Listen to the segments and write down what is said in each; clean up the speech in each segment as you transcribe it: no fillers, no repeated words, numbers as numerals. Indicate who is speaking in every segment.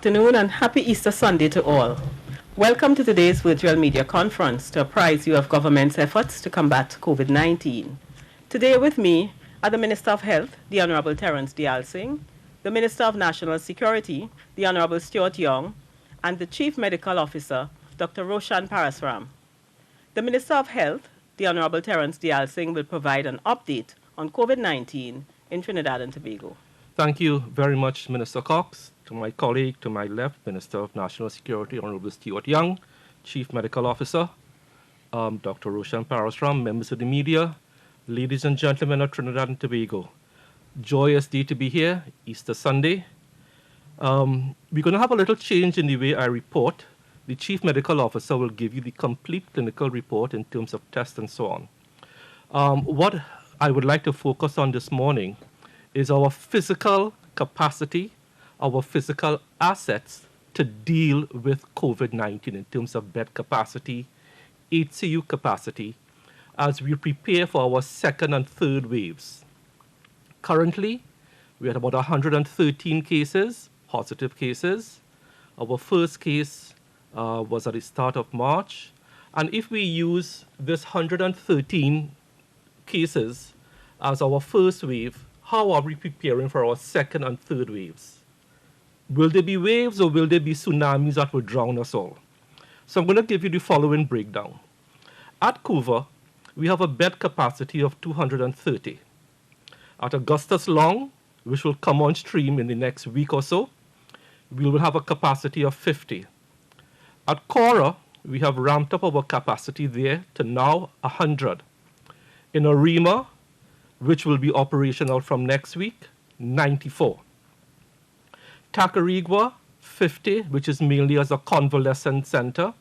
Speaker 1: Good afternoon and happy Easter Sunday to all. Welcome to today's virtual media conference to apprise you of government's efforts to combat COVID-19. Today with me are the Minister of Health, the Honorable Terrence Deyalsingh, the Minister of National Security, the Honorable Stuart Young, and the Chief Medical Officer, Dr. Roshan Parasram. The Minister of Health, the Honorable Terrence Deyalsingh, will provide an update on COVID-19 in Trinidad and Tobago.
Speaker 2: Thank you very much, Minister Cox. To my colleague to my left, Minister of National Security, Honorable Stuart Young, Chief Medical Officer, Dr. Roshan Parasram, members of the media, ladies and gentlemen of Trinidad and Tobago. Joyous day to be here, Easter Sunday. We're going to have a little change in the way I report. The Chief Medical Officer will give you the complete clinical report in terms of tests and so on. What I would like to focus on this morning is our physical capacity, our physical assets to deal with COVID-19 in terms of bed capacity, HCU capacity, as we prepare for our second and third waves. Currently, we had about 113 cases, positive cases. Our first case was at the start of March. And if we use this 113 cases as our first wave, how are we preparing for our second and third waves? Will there be waves or will there be tsunamis that will drown us all? So I'm going to give you the following breakdown. At COUVA, we have a bed capacity of 230. At Augustus Long, which will come on stream in the next week or so, we will have a capacity of 50. At CAURA, we have ramped up our capacity there to now 100. In ARIMA, which will be operational from next week, 94. Tacarigua, 50, which is mainly as a convalescent center.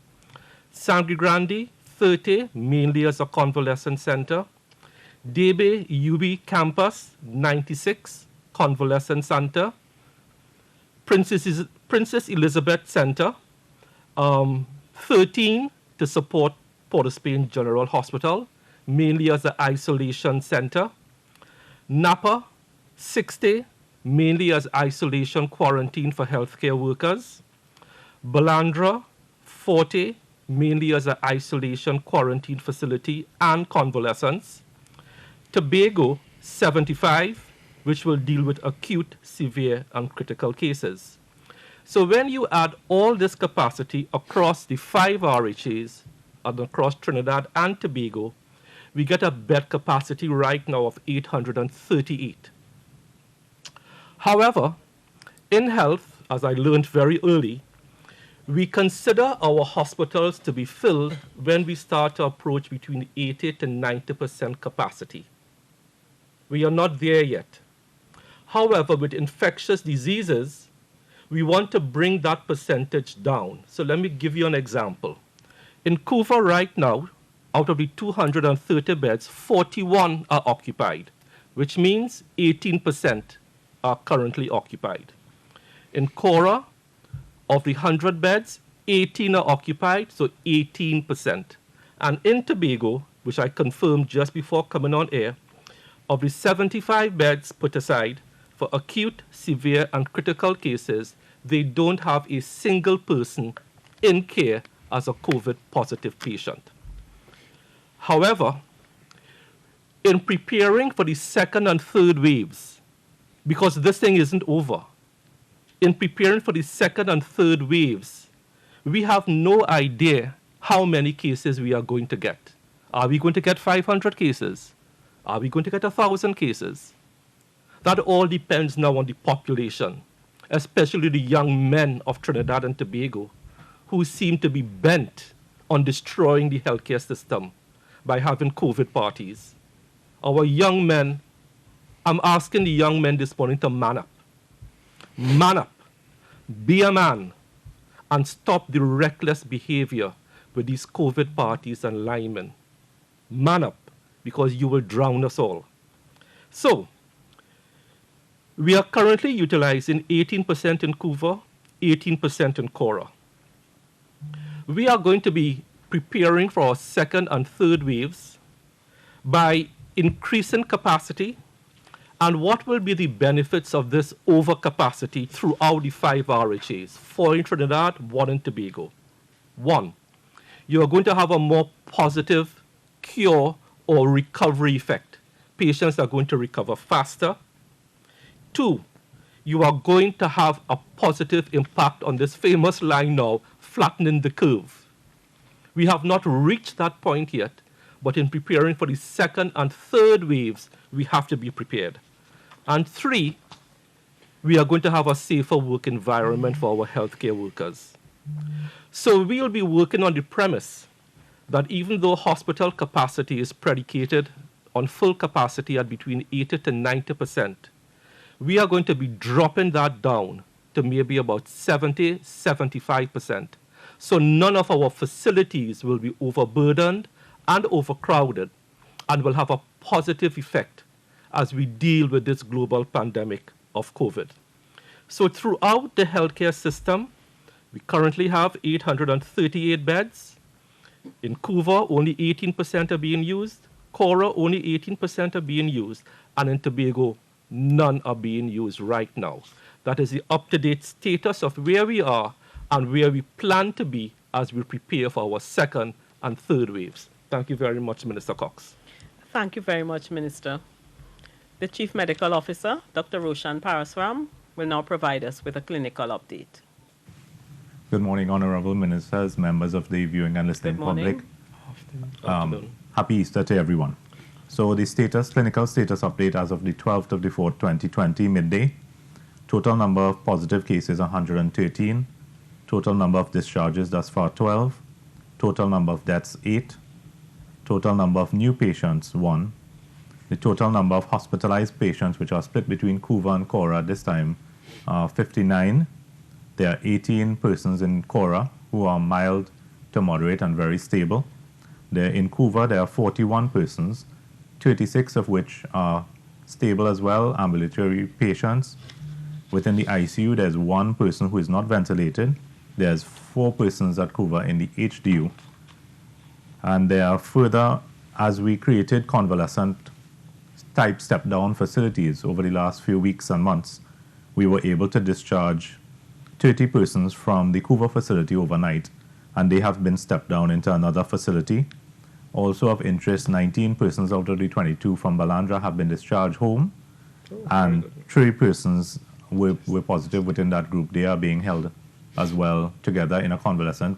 Speaker 2: SANGRE GRANDE, 30, mainly as a convalescent center. DEBE UB campus, 96, convalescent center. Princess Elizabeth Center, 13 to support Port of Spain General Hospital, mainly as an isolation center. NAPA, 60, mainly as isolation quarantine for healthcare workers. Balandra, 40, mainly as an isolation quarantine facility and convalescence. Tobago, 75, which will deal with acute, severe, and critical cases. So when you add all this capacity across the 5 RHAs and across Trinidad and Tobago, we get a bed capacity right now of 838. However, in health, as I learned very early, we consider our hospitals to be filled when we start to approach between 80 to 90% capacity. We are not there yet. However, with infectious diseases, we want to bring that percentage down. So let me give you an example. In COUVA right now, out of the 230 beds, 41 are occupied, which means 18% are currently occupied. In COURA, of the 100 beds, 18 are occupied, so 18%. And in Tobago, which I confirmed just before coming on air, of the 75 beds put aside for acute, severe, and critical cases, they don't have a single person in care as a COVID-positive patient. However, in preparing for the second and third waves, because this thing isn't over, in preparing for the second and third waves, we have no idea how many cases we are going to get. Are we going to get 500 cases? Are we going to get 1,000 cases? That all depends now on the population, especially the young men of Trinidad and Tobago, who seem to be bent on destroying the healthcare system by having COVID parties. Our young men, I'm asking the young men this morning to man up. Man up. Be a man. And stop the reckless behavior with these COVID parties and linemen. Man up, because you will drown us all. So, we are currently utilizing 18% in COUVA, 18% in COURA. We are going to be preparing for our second and third waves by increasing capacity And what will be the benefits of this overcapacity throughout the 5 RHAs for Trinidad, and Tobago? 1, you are going to have a more positive cure or recovery effect. Patients are going to recover faster. 2, you are going to have a positive impact on this famous line now, flattening the curve. We have not reached that point yet, but in preparing for the 2nd and 3rd waves, we have to be prepared. And 3, we are going to have a safer work environment for our healthcare workers. So we will be working on the premise that even though hospital capacity is predicated on full capacity at between 80 to 90%, we are going to be dropping that down to maybe about 70, 75%. So none of our facilities will be overburdened and overcrowded, and will have a positive effect as we deal with this global pandemic of COVID. So throughout the healthcare system, we currently have 838 beds. In COUVA, only 18% are being used. COURA, only 18% are being used. And in Tobago, none are being used right now. That is the up-to-date status of where we are and where we plan to be as we prepare for our 2nd and 3rd waves. Thank you very much, Minister Cox.
Speaker 1: Thank you very much, Minister. The Chief Medical Officer, Dr. Roshan Parasram, will now provide us with a clinical update.
Speaker 3: Good morning, Honorable Ministers, members of the viewing and listening public. Happy Easter to everyone. So the clinical status update as of the 12th of the 4th, 2020, midday. Total number of positive cases, 113. Total number of discharges thus far, 12. Total number of deaths, 8. Total number of new patients, 1. The total number of hospitalized patients, which are split between COUVA and COURA at this time, 59. There are 18 persons in COURA who are mild to moderate and very stable. In COUVA, there are 41 persons, 36 of which are stable as well, ambulatory patients. Within the ICU, there's 1 person who is not ventilated. There's 4 persons at COUVA in the HDU. And there are further, as we created convalescent type step-down facilities over the last few weeks and months, we were able to discharge 30 persons from the COUVA facility overnight, and they have been stepped down into another facility. Also of interest, 19 persons out of the 22 from Balandra have been discharged home, and 3 persons were positive within that group. They are being held as well together in a convalescent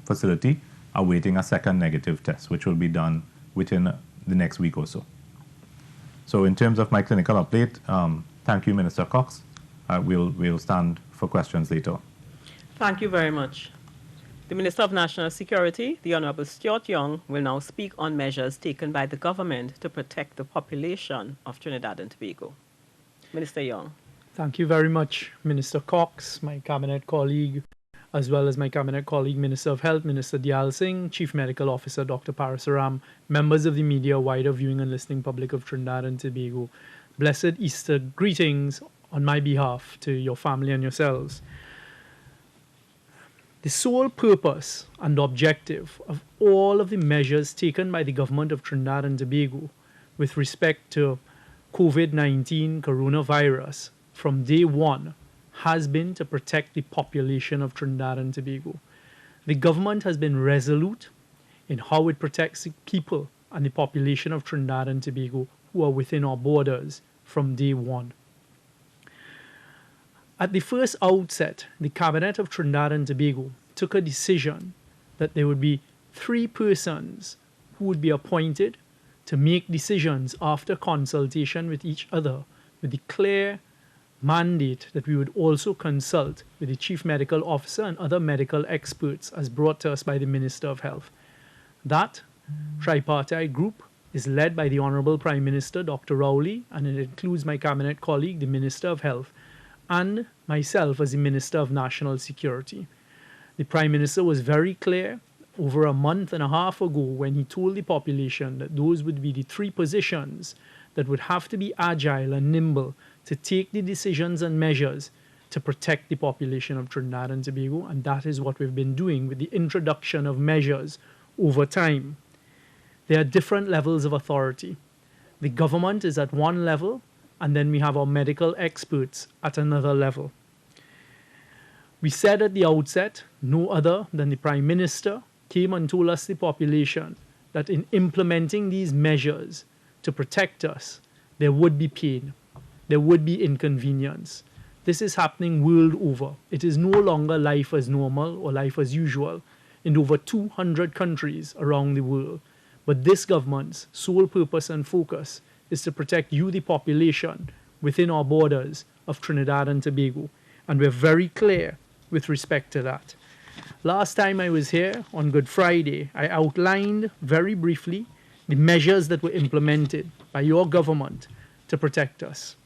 Speaker 3: facility, awaiting a 2nd negative test, which will be done within the next week or so. So in terms of my clinical update, thank you, Minister Cox. We'll stand for questions later.
Speaker 1: Thank you very much. The Minister of National Security, the Honorable Stuart Young, will now speak on measures taken by the government to protect the population of Trinidad and Tobago. Minister Young.
Speaker 4: Thank you very much, Minister Cox, my cabinet colleague, as well as my cabinet colleague, Minister of Health, Minister Deyalsingh, Chief Medical Officer, Dr. Parasram, members of the media, wider viewing and listening public of Trinidad and Tobago. Blessed Easter greetings on my behalf to your family and yourselves. The sole purpose and objective of all of the measures taken by the government of Trinidad and Tobago with respect to COVID-19 coronavirus from day one has been to protect the population of Trinidad and Tobago. The government has been resolute in how it protects the people and the population of Trinidad and Tobago who are within our borders from day one. At the first outset, the Cabinet of Trinidad and Tobago took a decision that there would be 3 persons who would be appointed to make decisions after consultation with each other, with the clear mandate that we would also consult with the Chief Medical Officer and other medical experts as brought to us by the Minister of Health. That tripartite group is led by the Honorable Prime Minister, Dr. Rowley, and it includes my cabinet colleague, the Minister of Health, and myself as the Minister of National Security. The Prime Minister was very clear over a month and a half ago when he told the population that those would be the 3 positions that would have to be agile and nimble to take the decisions and measures to protect the population of Trinidad and Tobago, and that is what we've been doing with the introduction of measures over time. There are different levels of authority. The government is at one level, and then we have our medical experts at another level. We said at the outset, no other than the Prime Minister came and told us, the population, that in implementing these measures to protect us, there would be pain, there would be inconvenience. This is happening world over. It is no longer life as normal or life as usual in over 200 countries around the world. But this government's sole purpose and focus is to protect you, the population, within our borders of Trinidad and Tobago. And we're very clear with respect to that. Last time I was here on Good Friday, I outlined very briefly the measures that were implemented by your government to protect us.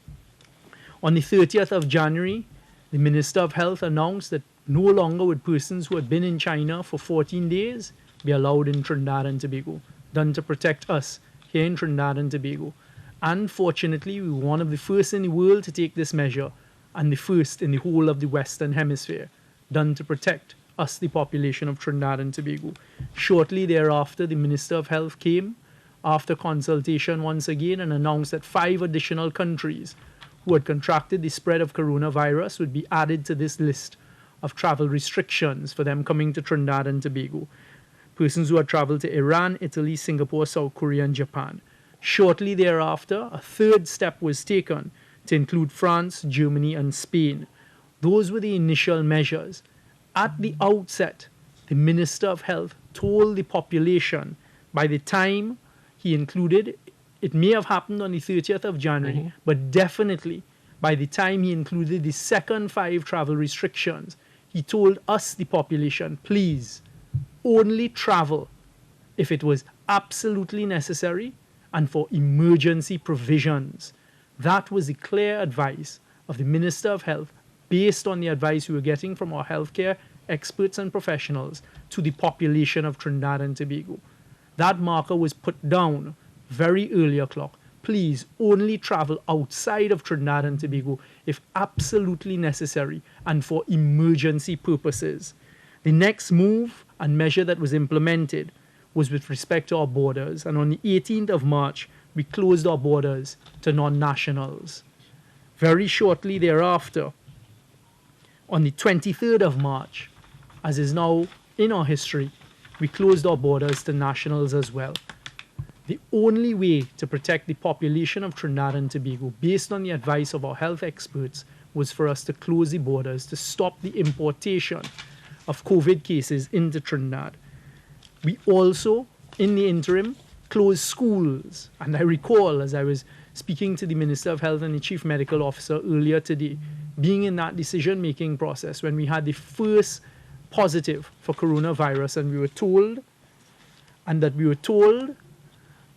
Speaker 4: On the 30th of January, the Minister of Health announced that no longer would persons who had been in China for 14 days be allowed in Trinidad and Tobago, done to protect us here in Trinidad and Tobago. And fortunately, we were one of the first in the world to take this measure, and the first in the whole of the Western Hemisphere, done to protect us, the population of Trinidad and Tobago. Shortly thereafter, the Minister of Health came, after consultation once again, and announced that 5 additional countries who had contracted the spread of coronavirus would be added to this list of travel restrictions for them coming to Trinidad and Tobago. Persons who had traveled to Iran, Italy, Singapore, South Korea, and Japan. Shortly thereafter, a third step was taken to include France, Germany, and Spain. Those were the initial measures. At the outset, the Minister of Health told the population by the time he included, it may have happened on the 30th of January, but definitely by the time he included the second 5 travel restrictions, he told us, the population, please, only travel if it was absolutely necessary and for emergency provisions. That was the clear advice of the Minister of Health, based on the advice we were getting from our healthcare experts and professionals to the population of Trinidad and Tobago. That marker was put down very early o'clock. Please only travel outside of Trinidad and Tobago if absolutely necessary and for emergency purposes. The next move and measure that was implemented was with respect to our borders, and on the 18th of March, we closed our borders to non-nationals. Very shortly thereafter, on the 23rd of March, as is now in our history, we closed our borders to nationals as well. The only way to protect the population of Trinidad and Tobago, based on the advice of our health experts, was for us to close the borders to stop the importation of COVID cases into Trinidad. We also, in the interim, closed schools. And I recall, as I was speaking to the Minister of Health and the Chief Medical Officer earlier today, being in that decision-making process when we had the first positive for coronavirus, and we were told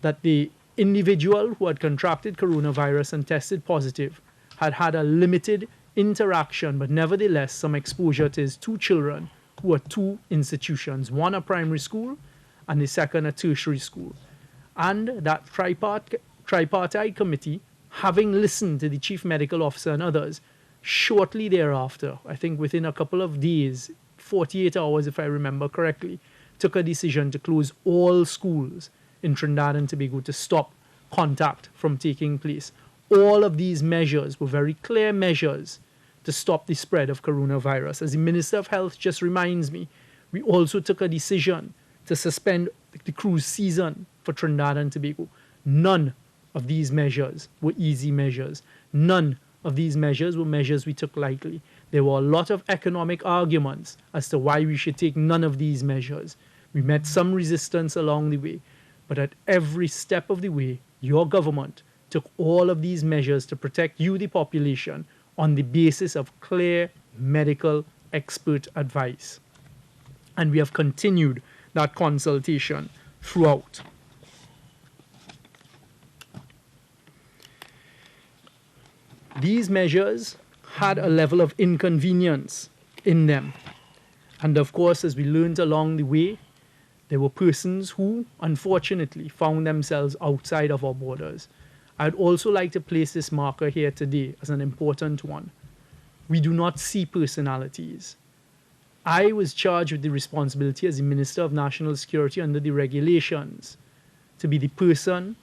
Speaker 4: that the individual who had contracted coronavirus and tested positive had had a limited interaction, but nevertheless some exposure to his 2 children who were 2 institutions, one a primary school and the second a tertiary school. And that tripartite committee, having listened to the Chief Medical Officer and others, shortly thereafter, I think within a couple of days, 48 hours if I remember correctly, took a decision to close all schools in Trinidad and Tobago to stop contact from taking place. All of these measures were very clear measures to stop the spread of coronavirus. As the Minister of Health just reminds me, we also took a decision to suspend the cruise season for Trinidad and Tobago. None of these measures were easy measures. None of these measures were measures we took lightly. There were a lot of economic arguments as to why we should take none of these measures. We met some resistance along the way, but at every step of the way, your government took all of these measures to protect you, the population, on the basis of clear medical expert advice. And we have continued that consultation throughout. These measures had a level of inconvenience in them. And of course, as we learned along the way, there were persons who, unfortunately, found themselves outside of our borders. I'd also like to place this marker here today as an important one. We do not see personalities. I was charged with the responsibility as the Minister of National Security under the regulations to be the person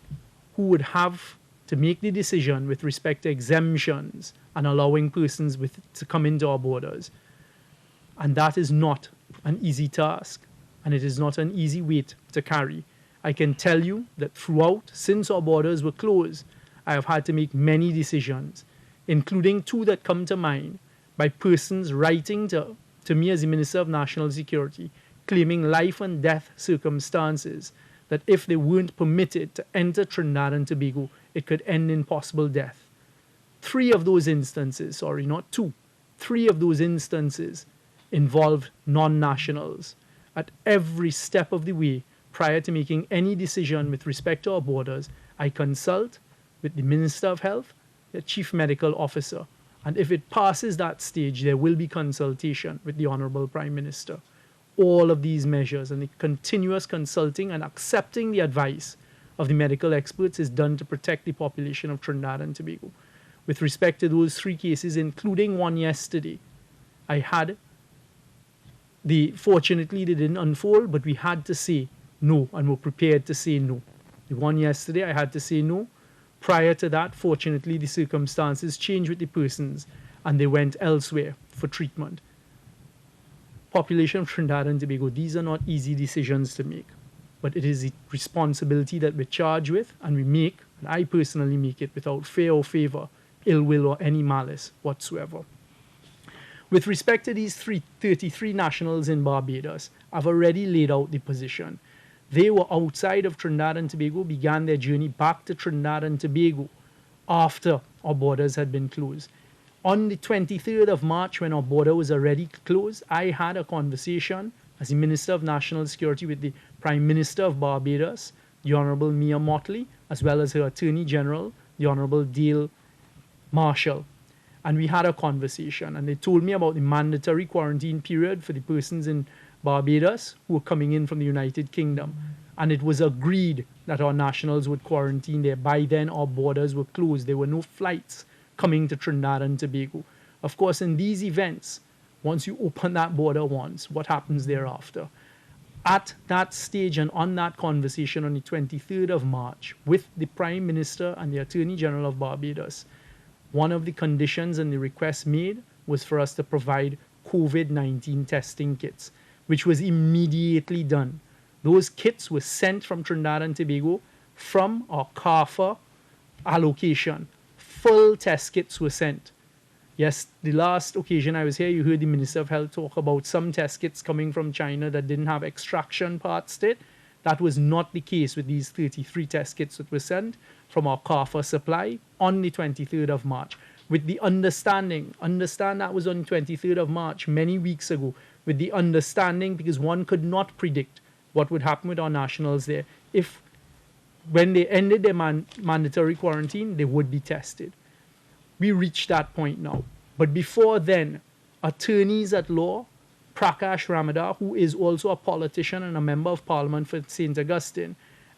Speaker 4: who would have to make the decision with respect to exemptions and allowing persons to come into our borders. And that is not an easy task, and it is not an easy weight to carry. I can tell you that throughout, since our borders were closed, I have had to make many decisions, including two that come to mind, by persons writing to me as the Minister of National Security, claiming life and death circumstances, that if they weren't permitted to enter Trinidad and Tobago, it could end in possible death. Three of those instances involved non-nationals. At every step of the way, prior to making any decision with respect to our borders, I consult with the Minister of Health, the Chief Medical Officer, and if it passes that stage, there will be consultation with the Honorable Prime Minister. All of these measures and the continuous consulting and accepting the advice of the medical experts is done to protect the population of Trinidad and Tobago. With respect to those three cases, including one yesterday, fortunately they didn't unfold, but we had to say no and were prepared to say no. The one yesterday, I had to say no. Prior to that, fortunately, the circumstances changed with the persons and they went elsewhere for treatment. Population of Trinidad and Tobago, these are not easy decisions to make, but it is a responsibility that we're charged with, and we make, and I personally make it without fear or favor, ill will or any malice whatsoever. With respect to these 33 nationals in Barbados, I've already laid out the position. They were outside of Trinidad and Tobago, began their journey back to Trinidad and Tobago after our borders had been closed. On the 23rd of March, when our border was already closed, I had a conversation as the Minister of National Security with the Prime Minister of Barbados, the Honorable Mia Motley, as well as her Attorney General, the Honorable Dale Marshall. And we had a conversation, and they told me about the mandatory quarantine period for the persons in Barbados who were coming in from the United Kingdom. And it was agreed that our nationals would quarantine there. By then, our borders were closed. There were no flights coming to Trinidad and Tobago. Of course, in these events, once you open that border once, what happens thereafter? At that stage and on that conversation on the 23rd of March with the Prime Minister and the Attorney General of Barbados, one of the conditions and the requests made was for us to provide COVID-19 testing kits, which was immediately done. Those kits were sent from Trinidad and Tobago from our CAURA allocation. Full test kits were sent. Yes, the last occasion I was here, you heard the Minister of Health talk about some test kits coming from China that didn't have extraction parts to it. That was not the case with these 33 test kits that were sent from our CAURA supply on the 23rd of March. With the understand that was on the 23rd of March, many weeks ago, with the understanding, because one could not predict what would happen with our nationals there, if when they ended their mandatory quarantine, they would be tested. We reached that point now. But before then, attorneys at law, Prakash Ramadar, who is also a politician and a member of parliament for St. Augustine,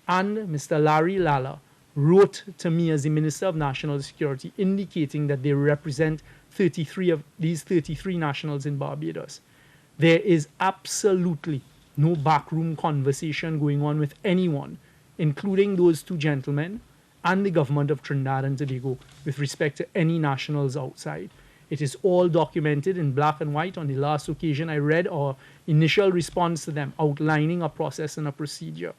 Speaker 4: and Mr. Larry Lala, wrote to me as the Minister of National Security, indicating that they represent 33 of these 33 nationals in Barbados. There is absolutely no backroom conversation going on with anyone, including those two gentlemen and the government of Trinidad and Tobago, with respect to any nationals outside. It is all documented in black and white. On the last occasion, I read our initial response to them, outlining a process and a procedure.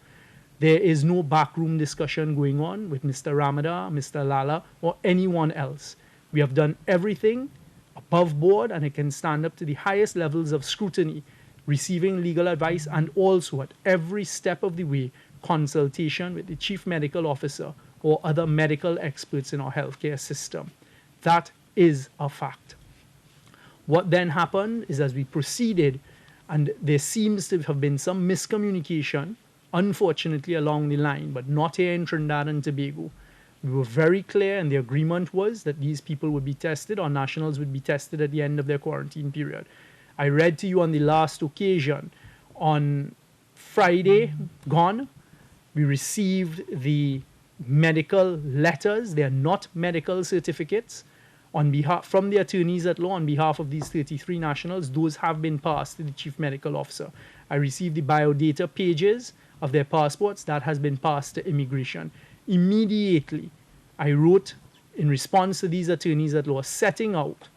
Speaker 4: There is no backroom discussion going on with Mr. Ramadar, Mr. Lala, or anyone else. We have done everything above board, and it can stand up to the highest levels of scrutiny, receiving legal advice, and also at every step of the way, consultation with the Chief Medical Officer or other medical experts in our healthcare system. That is a fact. What then happened is, as we proceeded, and there seems to have been some miscommunication, unfortunately, along the line, but not here in Trinidad and Tobago. We were very clear, and the agreement was that these people would be tested, our nationals would be tested at the end of their quarantine period. I read to you on the last occasion, on Friday gone, we received the medical letters. They are not medical certificates from the attorneys at law on behalf of these 33 nationals. Those have been passed to the Chief Medical Officer. I received the biodata pages of their passports. That has been passed to immigration. Immediately, I wrote in response to these attorneys at law setting out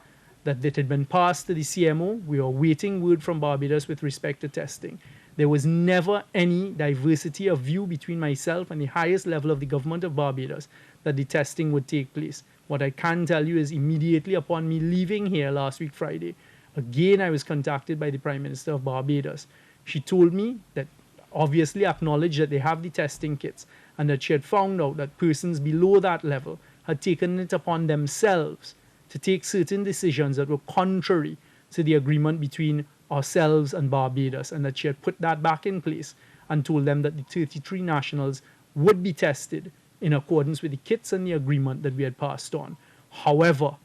Speaker 4: that it had been passed to the CMO. We are waiting word from Barbados with respect to testing. There was never any diversity of view between myself and the highest level of the government of Barbados that the testing would take place. What I can tell you is immediately upon me leaving here last week Friday, again I was contacted by the Prime Minister of Barbados. She told me that obviously acknowledged that they have the testing kits and that she had found out that persons below that level had taken it upon themselves to take certain decisions that were contrary to the agreement between ourselves and Barbados, and that she had put that back in place and told them that the 33 nationals would be tested in accordance with the kits and the agreement that we had passed on. However,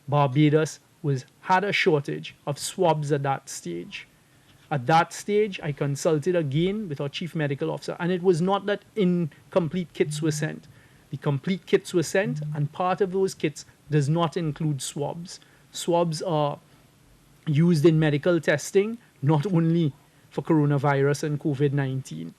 Speaker 4: Barbados had a shortage of swabs at that stage. At that stage, I consulted again with our chief medical officer, and it was not that incomplete kits were sent. The complete kits were sent, and part of those kits does not include swabs. Swabs are used in medical testing, not only for coronavirus and COVID-19.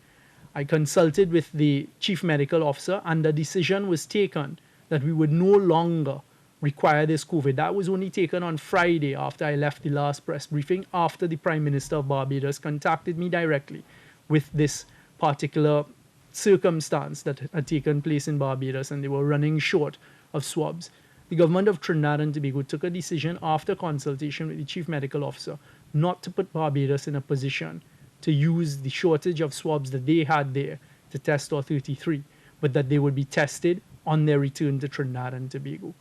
Speaker 4: I consulted with the chief medical officer, and the decision was taken that we would no longer require this COVID. That was only taken on Friday after I left the last press briefing, after the Prime Minister of Barbados contacted me directly with this particular circumstance that had taken place in Barbados, and they were running short of swabs. The government of Trinidad and Tobago took a decision after consultation with the chief medical officer not to put Barbados in a position to use the shortage of swabs that they had there to test our 33, but that they would be tested on their return to Trinidad and Tobago.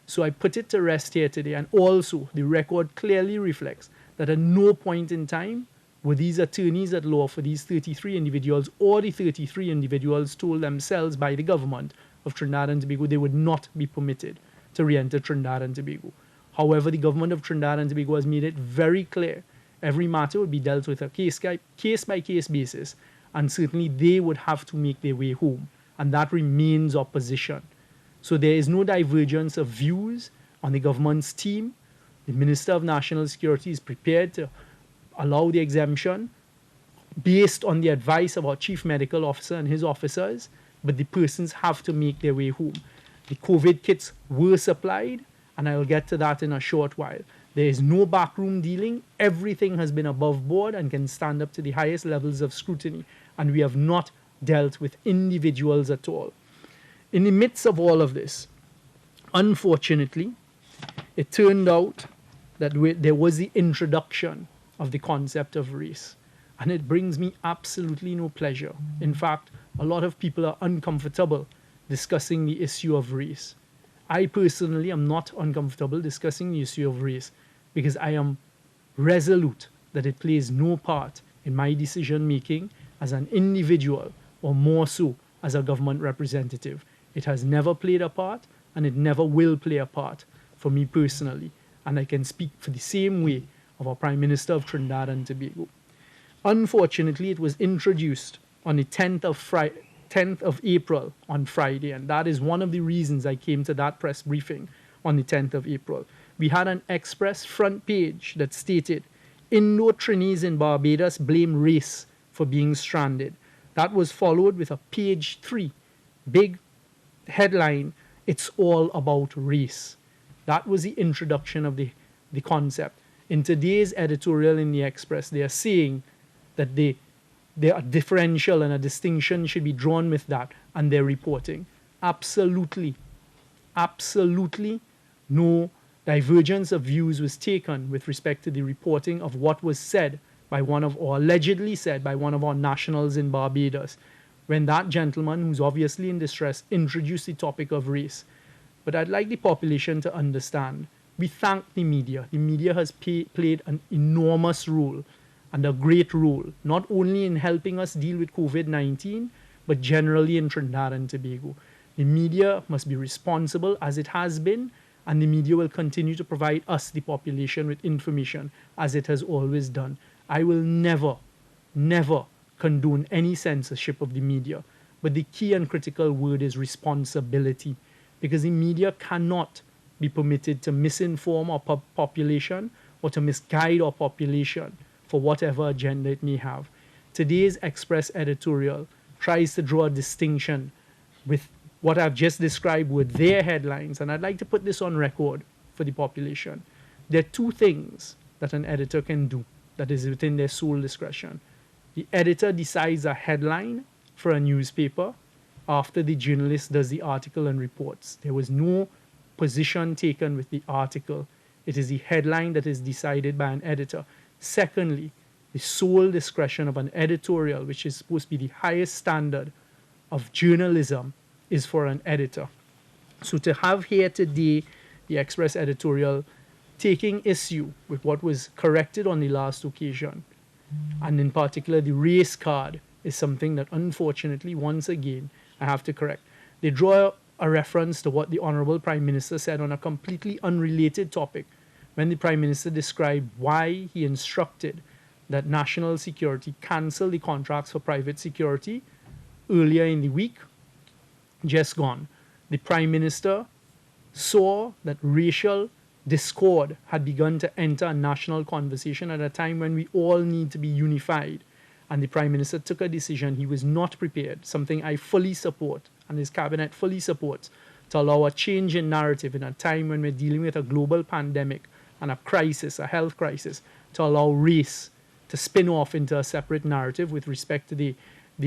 Speaker 4: So I put it to rest here today, and also the record clearly reflects that at no point in time were these attorneys at law for these 33 individuals or the 33 individuals told themselves by the government of Trinidad and Tobago they would not be permitted to re-enter Trinidad and Tobago. However, the government of Trinidad and Tobago has made it very clear every matter would be dealt with a case-by-case basis, and certainly they would have to make their way home, and that remains our position. So there is no divergence of views on the government's team. The Minister of National Security is prepared to allow the exemption based on the advice of our Chief Medical Officer and his officers, but the persons have to make their way home. The COVID kits were supplied, and I will get to that in a short while. There is no backroom dealing. Everything has been above board and can stand up to the highest levels of scrutiny, and we have not dealt with individuals at all. In the midst of all of this, unfortunately, it turned out that there was the introduction of the concept of race, and it brings me absolutely no pleasure. In fact, a lot of people are uncomfortable discussing the issue of race. I personally am not uncomfortable discussing the issue of race because I am resolute that it plays no part in my decision making as an individual, or more so as a government representative. It has never played a part, and it never will play a part for me personally, and I can speak for the same way of our Prime Minister of Trinidad and Tobago. Unfortunately, it was introduced on the 10th of April on Friday, and that is one of the reasons I came to that press briefing on the 10th of April. We had an express front page that stated, Indo-Trinis in Barbados blame race for being stranded. That was followed with a page 3, big headline, it's all about race. That was the introduction of the concept. In today's editorial in the Express, they are saying that there are differential and a distinction should be drawn with that, and they're reporting. Absolutely no divergence of views was taken with respect to the reporting of what was said by allegedly said by one of our nationals in Barbados, when that gentleman, who's obviously in distress, introduced the topic of race. But I'd like the population to understand, we thank the media. The media has played an enormous role and a great role, not only in helping us deal with COVID-19, but generally in Trinidad and Tobago. The media must be responsible, as it has been, and the media will continue to provide us, the population, with information, as it has always done. I will never condone any censorship of the media, but the key and critical word is responsibility, because the media cannot be permitted to misinform our population or to misguide our population for whatever agenda it may have. Today's Express editorial tries to draw a distinction with what I've just described were their headlines, and I'd like to put this on record for the population. There are two things that an editor can do that is within their sole discretion. The editor decides a headline for a newspaper after the journalist does the article and reports. There was no position taken with the article. It is the headline that is decided by an editor. Secondly, the sole discretion of an editorial, which is supposed to be the highest standard of journalism, is for an editor. So to have here today the Express editorial taking issue with what was corrected on the last occasion, and in particular the race card, is something that unfortunately, once again, I have to correct. They draw a reference to what the Honorable Prime Minister said on a completely unrelated topic when the Prime Minister described why he instructed that national security cancel the contracts for private security earlier in the week, just gone. The Prime Minister saw that racial discord had begun to enter a national conversation at a time when we all need to be unified. And the Prime Minister took a decision he was not prepared, something I fully support and his cabinet fully supports, to allow a change in narrative in a time when we're dealing with a global pandemic and a crisis, a health crisis, to allow race to spin off into a separate narrative with respect to the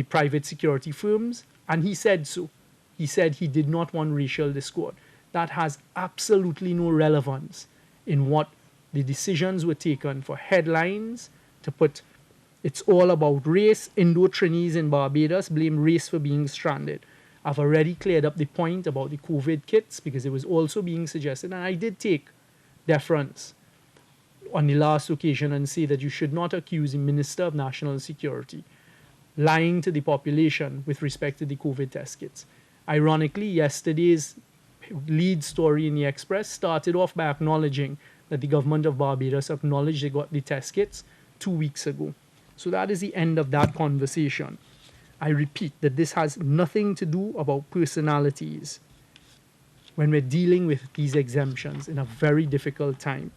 Speaker 4: private security firms. And he said so. He said he did not want racial discord. That has absolutely no relevance in what the decisions were taken for headlines to put, it's all about race. Indo-Trinis in Barbados blame race for being stranded. I've already cleared up the point about the COVID kits because it was also being suggested, and I did take deference on the last occasion and say that you should not accuse the Minister of National Security lying to the population with respect to the COVID test kits. Ironically, yesterday's lead story in the Express started off by acknowledging that the government of Barbados acknowledged they got the test kits 2 weeks ago. So that is the end of that conversation. I repeat that this has nothing to do about personalities when we're dealing with these exemptions in a very difficult time.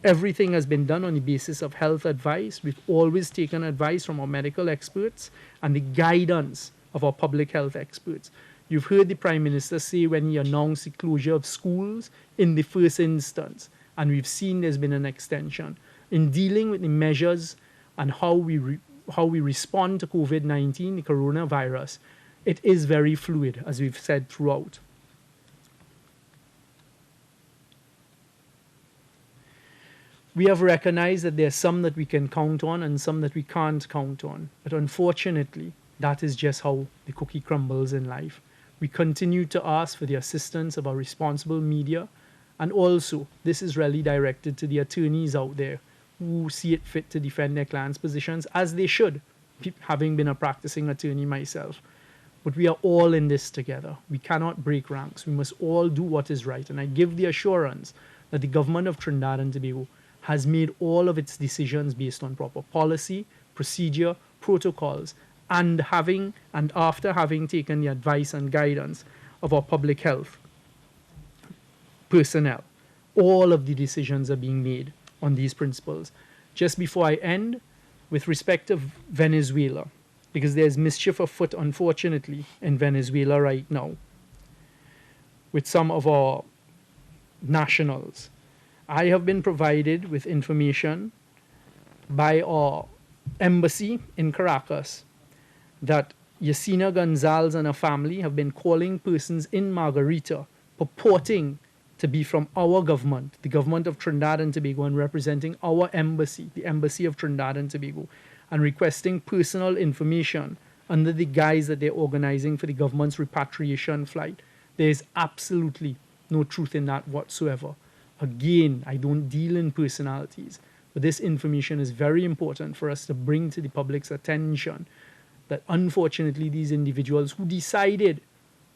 Speaker 4: Everything has been done on the basis of health advice. We've always taken advice from our medical experts and the guidance of our public health experts. You've heard the Prime Minister say when he announced the closure of schools in the first instance, and we've seen there's been an extension. In dealing with the measures and how we respond to COVID-19, the coronavirus, it is very fluid, as we've said throughout. We have recognized that there are some that we can count on and some that we can't count on. But unfortunately, that is just how the cookie crumbles in life. We continue to ask for the assistance of our responsible media. And also, this is really directed to the attorneys out there who see it fit to defend their clients' positions, as they should, having been a practicing attorney myself. But we are all in this together. We cannot break ranks. We must all do what is right. And I give the assurance that the government of Trinidad and Tobago has made all of its decisions based on proper policy, procedure, protocols, and after having taken the advice and guidance of our public health personnel. All of the decisions are being made on these principles. Just before I end, with respect to Venezuela, because there's mischief afoot, unfortunately, in Venezuela right now with some of our nationals. I have been provided with information by our embassy in Caracas that Yesenia Gonzalez and her family have been calling persons in Margarita purporting to be from our government, the government of Trinidad and Tobago, and representing our embassy, the embassy of Trinidad and Tobago, and requesting personal information under the guise that they're organizing for the government's repatriation flight. There is absolutely no truth in that whatsoever. Again, I don't deal in personalities, but this information is very important for us to bring to the public's attention that unfortunately these individuals who decided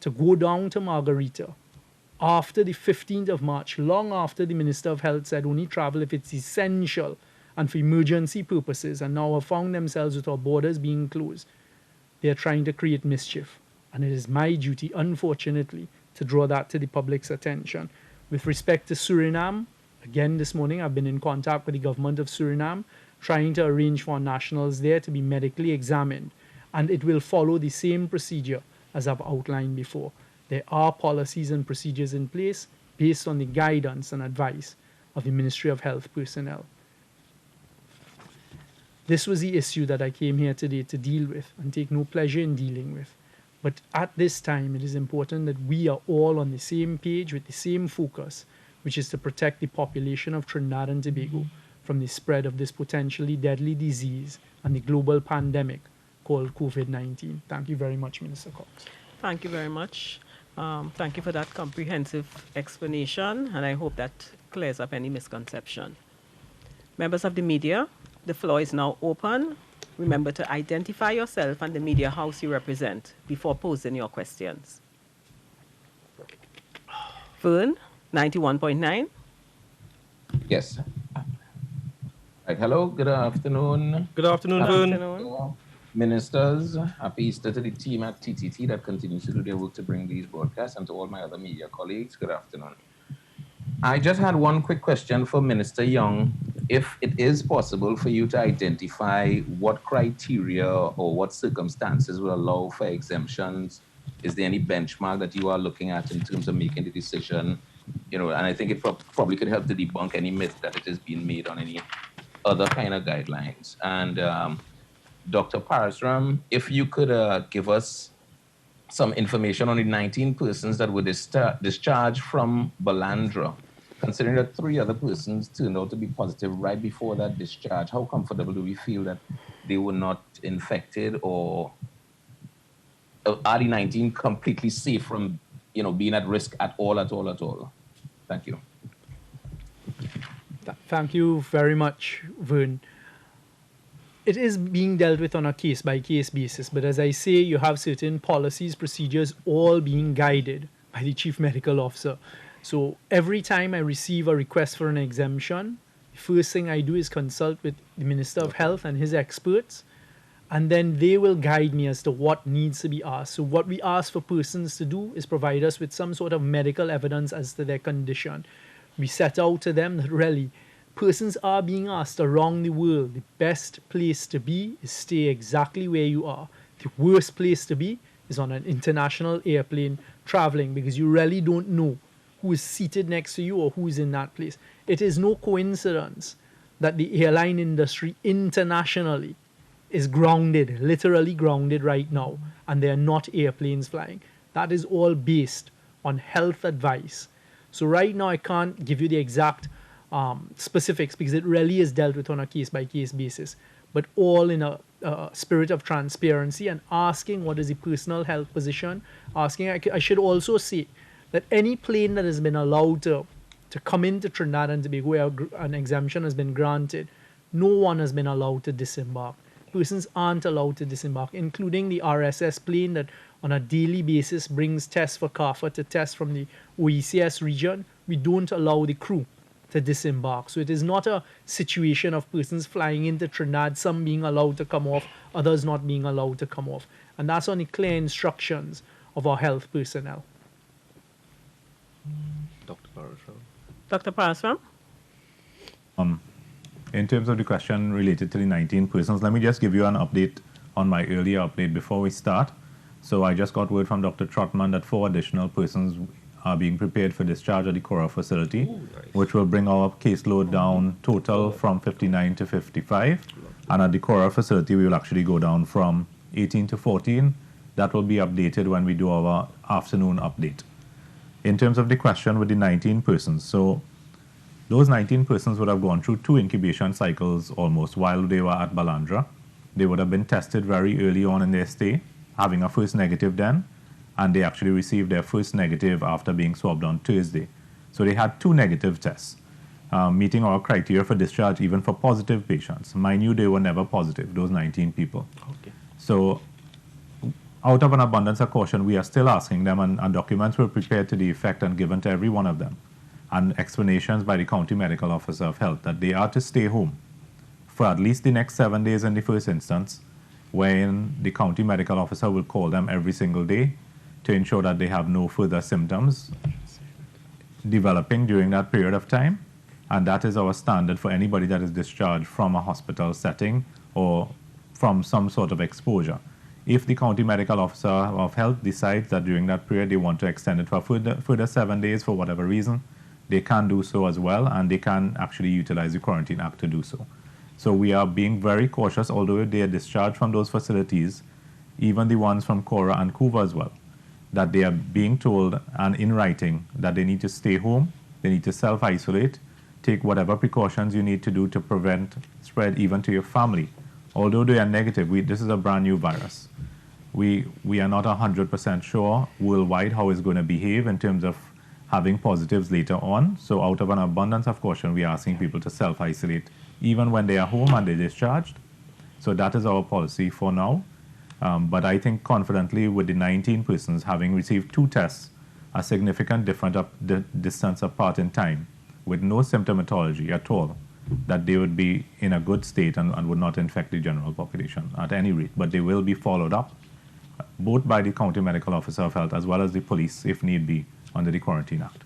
Speaker 4: to go down to Margarita after the 15th of March, long after the Minister of Health said only travel if it's essential and for emergency purposes, and now have found themselves with our borders being closed, they are trying to create mischief. And it is my duty, unfortunately, to draw that to the public's attention. With respect to Suriname, again this morning I've been in contact with the government of Suriname, trying to arrange for nationals there to be medically examined. And it will follow the same procedure as I've outlined before. There are policies and procedures in place based on the guidance and advice of the Ministry of Health personnel. This was the issue that I came here today to deal with and take no pleasure in dealing with. But at this time, it is important that we are all on the same page with the same focus, which is to protect the population of Trinidad and Tobago from the spread of this potentially deadly disease and the global pandemic called COVID-19. Thank you very much, Minister Cox.
Speaker 1: Thank you very much. Thank you for that comprehensive explanation, and I hope that clears up any misconception. Members of the media, the floor is now open. Remember to identify yourself and the media house you represent before posing your questions. Fern, 91.9.
Speaker 5: Yes. Right. Hello. Good afternoon.
Speaker 2: Good afternoon, Vern.
Speaker 5: Ministers. Happy Easter to the team at TTT that continues to do their work to bring these broadcasts, and to all my other media colleagues. Good afternoon. I just had one quick question for Minister Young. If it is possible for you to identify what criteria or what circumstances will allow for exemptions, is there any benchmark that you are looking at in terms of making the decision? You know, and I think it probably could help to debunk any myth that it is being made on any other kind of guidelines. And Dr. Parasram, if you could give us some information on the 19 persons that were discharged from Balandra, considering that 3 other persons turned out to be positive right before that discharge. How comfortable do we feel that they were not infected, or are the 19 completely safe from, you know, being at risk at all? Thank you.
Speaker 4: Thank you very much, Vern. It is being dealt with on a case-by-case basis, but as I say, you have certain policies, procedures, all being guided by the Chief Medical Officer. So every time I receive a request for an exemption, the first thing I do is consult with the Minister of Health and his experts, and then they will guide me as to what needs to be asked. So what we ask for persons to do is provide us with some sort of medical evidence as to their condition. We set out to them that really persons are being asked around the world, the best place to be is stay exactly where you are. The worst place to be is on an international airplane traveling, because you really don't know who is seated next to you or who is in that place. It is no coincidence that the airline industry internationally is grounded, literally grounded right now, and there are not airplanes flying. That is all based on health advice. So right now I can't give you the exact specifics, because it really is dealt with on a case-by-case basis, but all in a spirit of transparency and asking what is the personal health position. I should also say that any plane that has been allowed to come into Trinidad and Tobago where an exemption has been granted, no one has been allowed to disembark. Persons aren't allowed to disembark, including the RSS plane that on a daily basis brings tests for CAUVA to test from the OECS region. We don't allow the crew to disembark. So it is not a situation of persons flying into Trinidad, some being allowed to come off, others not being allowed to come off. And that's on the clear instructions of our health personnel.
Speaker 2: Dr. Parasram.
Speaker 1: Dr. Parasram?
Speaker 3: In terms of the question related to the 19 persons, let me just give you an update on my earlier update before we start. So I just got word from Dr. Trotman that 4 additional persons are being prepared for discharge at the COURA facility, which will bring our caseload down total from 59 to 55. And at the COURA facility, we will actually go down from 18 to 14. That will be updated when we do our afternoon update. In terms of the question with the 19 persons, so those 19 persons would have gone through 2 incubation cycles almost while they were at Balandra. They would have been tested very early on in their stay, having a first negative then, and they actually received their first negative after being swabbed on Thursday. So they had 2 negative tests, meeting our criteria for discharge even for positive patients. Mind you, they were never positive, those 19 people.
Speaker 2: Okay.
Speaker 3: So out of an abundance of caution, we are still asking them, and documents were prepared to the effect and given to every one of them, and explanations by the County Medical Officer of Health that they are to stay home for at least the next 7 days in the first instance, when the County Medical Officer will call them every single day to ensure that they have no further symptoms developing during that period of time. And that is our standard for anybody that is discharged from a hospital setting or from some sort of exposure. If the county medical officer of health decides that during that period they want to extend it for further 7 days for whatever reason, they can do so as well, and they can actually utilize the Quarantine Act to do so. So we are being very cautious, although they are discharged from those facilities, even the ones from COURA and COUVA as well, that they are being told and in writing that they need to stay home, they need to self-isolate, take whatever precautions you need to do to prevent spread even to your family. Although they are negative, this is a brand new virus. We are not 100% sure worldwide how it's going to behave in terms of having positives later on. So out of an abundance of caution, we are asking people to self-isolate even when they are home and they're discharged. So that is our policy for now. But I think confidently with the 19 persons having received 2 tests, a significant distance apart in time, with no symptomatology at all, that they would be in a good state and would not infect the general population at any rate. But they will be followed up both by the county medical officer of health as well as the police, if need be, under the Quarantine Act.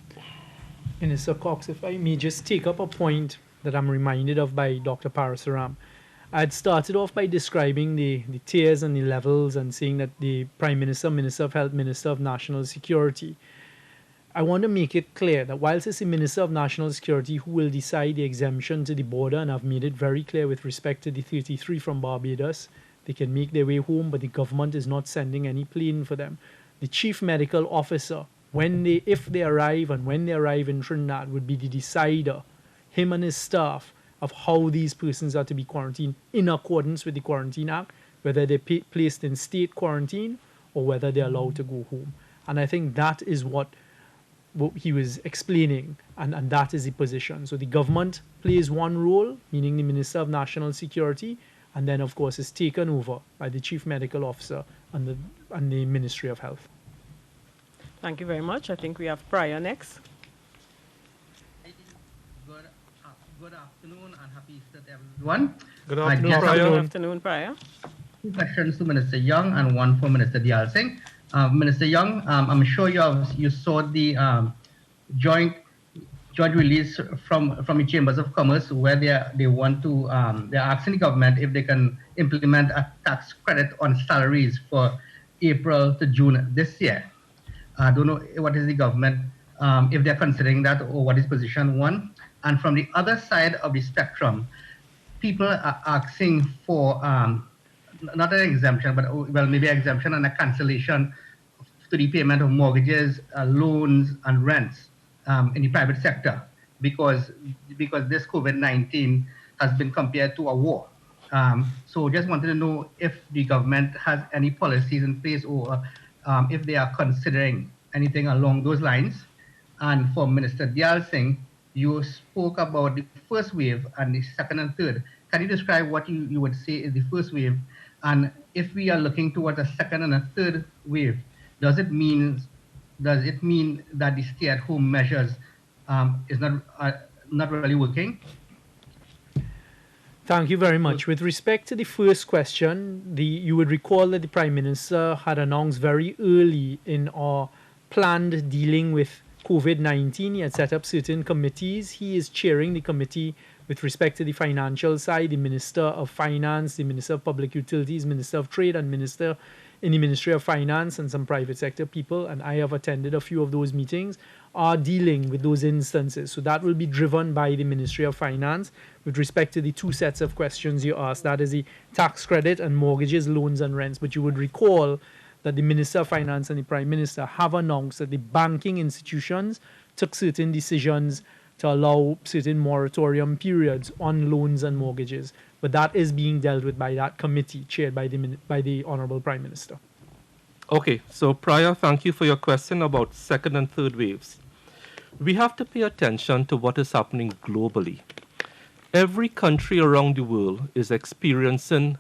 Speaker 4: Minister Cox, if I may just take up a point that I'm reminded of by Dr. Parasaram. I had started off by describing the tiers and the levels and saying that the Prime Minister, Minister of Health, Minister of National Security. I want to make it clear that whilst it's the Minister of National Security who will decide the exemption to the border, and I've made it very clear with respect to the 33 from Barbados, they can make their way home, but the government is not sending any plane for them. The Chief Medical Officer, if they arrive and when they arrive in Trinidad, would be the decider, him and his staff, of how these persons are to be quarantined in accordance with the Quarantine Act, whether they're placed in state quarantine or whether they're allowed to go home. And I think that is what he was explaining, and that is the position. So the government plays one role, meaning the Minister of National Security, and then, of course, is taken over by the Chief Medical Officer and the Ministry of Health.
Speaker 1: Thank you very much. I think we have Prior next.
Speaker 6: Good afternoon and happy Easter to everyone.
Speaker 2: Good afternoon, Prior.
Speaker 1: Good afternoon, Prior.
Speaker 6: 2 questions to Minister Young and 1 for Minister Deyalsingh. Minister Young, I'm sure you saw the joint release from the Chambers of Commerce where they're asking the government if they can implement a tax credit on salaries for April to June this year. I don't know what is the government, if they're considering that or what is position 1. And from the other side of the spectrum, people are asking for not an exemption, but maybe an exemption and a cancellation to the payment of mortgages, loans, and rents in the private sector because this COVID-19 has been compared to a war. So just wanted to know if the government has any policies in place or if they are considering anything along those lines. And for Minister Deyalsingh, you spoke about the first wave and the second and third. Can you describe what you would say is the first wave? And if we are looking towards a second and a third wave, does it mean that the stay-at-home measures is not really working?
Speaker 4: Thank you very much. With respect to the first question, you would recall that the Prime Minister had announced very early in our planned dealing with COVID-19, he had set up certain committees. He is chairing the committee with respect to the financial side, the Minister of Finance, the Minister of Public Utilities, Minister of Trade, and Minister in the Ministry of Finance, and some private sector people, and I have attended a few of those meetings, are dealing with those instances. So that will be driven by the Ministry of Finance with respect to the 2 sets of questions you asked. That is the tax credit and mortgages, loans, and rents. But you would recall that the Minister of Finance and the Prime Minister have announced that the banking institutions took certain decisions to allow certain moratorium periods on loans and mortgages. But that is being dealt with by that committee chaired by the Honorable Prime Minister.
Speaker 2: Okay, so Prior, thank you for your question about second and third waves. We have to pay attention to what is happening globally. Every country around the world is experiencing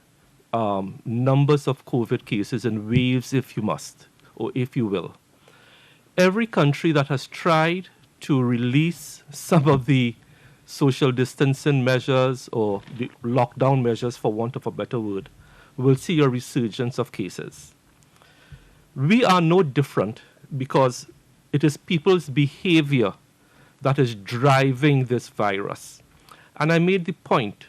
Speaker 2: numbers of COVID cases in waves, if you must, or if you will. Every country that has tried to release some of the social distancing measures or the lockdown measures, for want of a better word, will see a resurgence of cases. We are no different because it is people's behavior that is driving this virus. And I made the point,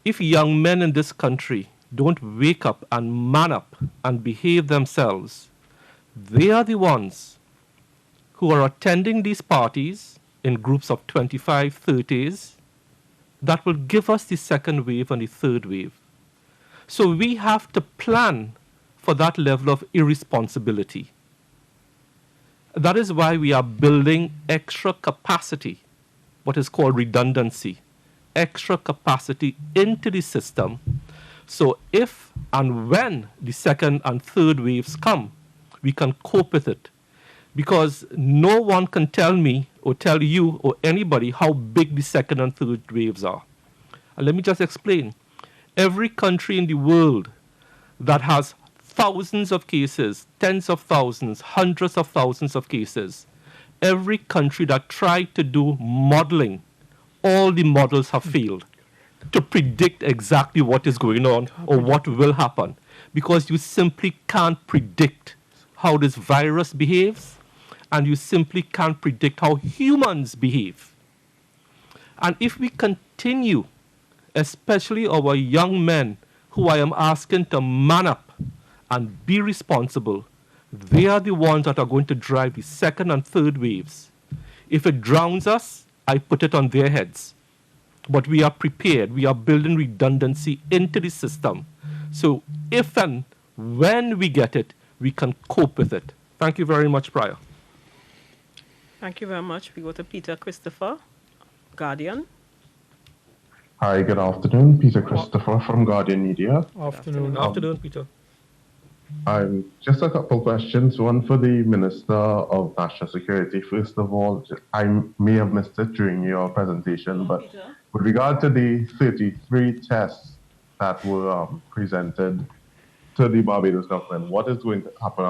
Speaker 2: if young men in this country don't wake up and man up and behave themselves, they are the ones who are attending these parties in groups of 25, 30s that will give us the second wave and the third wave. So we have to plan for that level of irresponsibility. That is why we are building extra capacity, what is called redundancy, extra capacity into the system. So if and when the second and third waves come, we can cope with it. Because no one can tell me or tell you or anybody how big the second and third waves are. And let me just explain. Every country in the world that has thousands of cases, tens of thousands, hundreds of thousands of cases, every country that tried to do modeling, all the models have failed to predict exactly what is going on or what will happen, because you simply can't predict how this virus behaves, and you simply can't predict how humans behave. And if we continue, especially our young men who I am asking to man up and be responsible, they are the ones that are going to drive the second and third waves. If it drowns us, I put it on their heads. But we are prepared. We are building redundancy into the system. So if and when we get it, we can cope with it. Thank you very much, Prior.
Speaker 1: Thank you very much. We go to Peter Christopher, Guardian.
Speaker 7: Hi, good afternoon. Peter Christopher from Guardian Media.
Speaker 4: Afternoon.
Speaker 2: Afternoon, Peter.
Speaker 7: Just a couple questions. One for the Minister of National Security. First of all, I may have missed it during your presentation, but with regard to the 33 tests that were presented to the Barbados government, what is going to happen?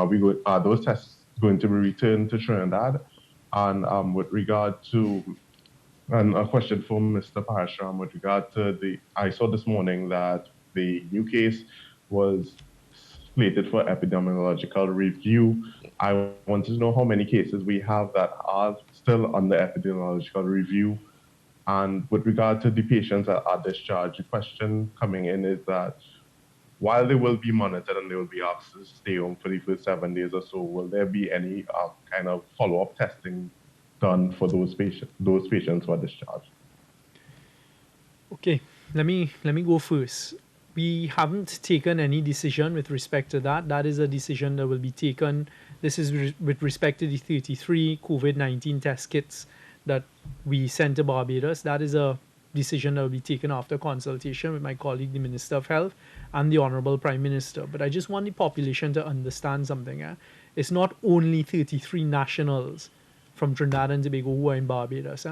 Speaker 7: Are those tests going to be returned to Trinidad? And with regard to, and a question for Mr. Parashram, with regard to I saw this morning that the new case was slated for epidemiological review. I wanted to know how many cases we have that are still under epidemiological review. And with regard to the patients that are discharged, the question coming in is that while they will be monitored and they will be asked to stay home for the first 7 days or so, will there be any kind of follow-up testing done for those patients who are discharged?
Speaker 4: Okay, let me go first. We haven't taken any decision with respect to that. That is a decision that will be taken. This is with respect to the 33 COVID-19 test kits that we sent to Barbados. That is a decision that will be taken after consultation with my colleague, the Minister of Health, and the Honorable Prime Minister. But I just want the population to understand something. It's not only 33 nationals from Trinidad and Tobago who are in Barbados.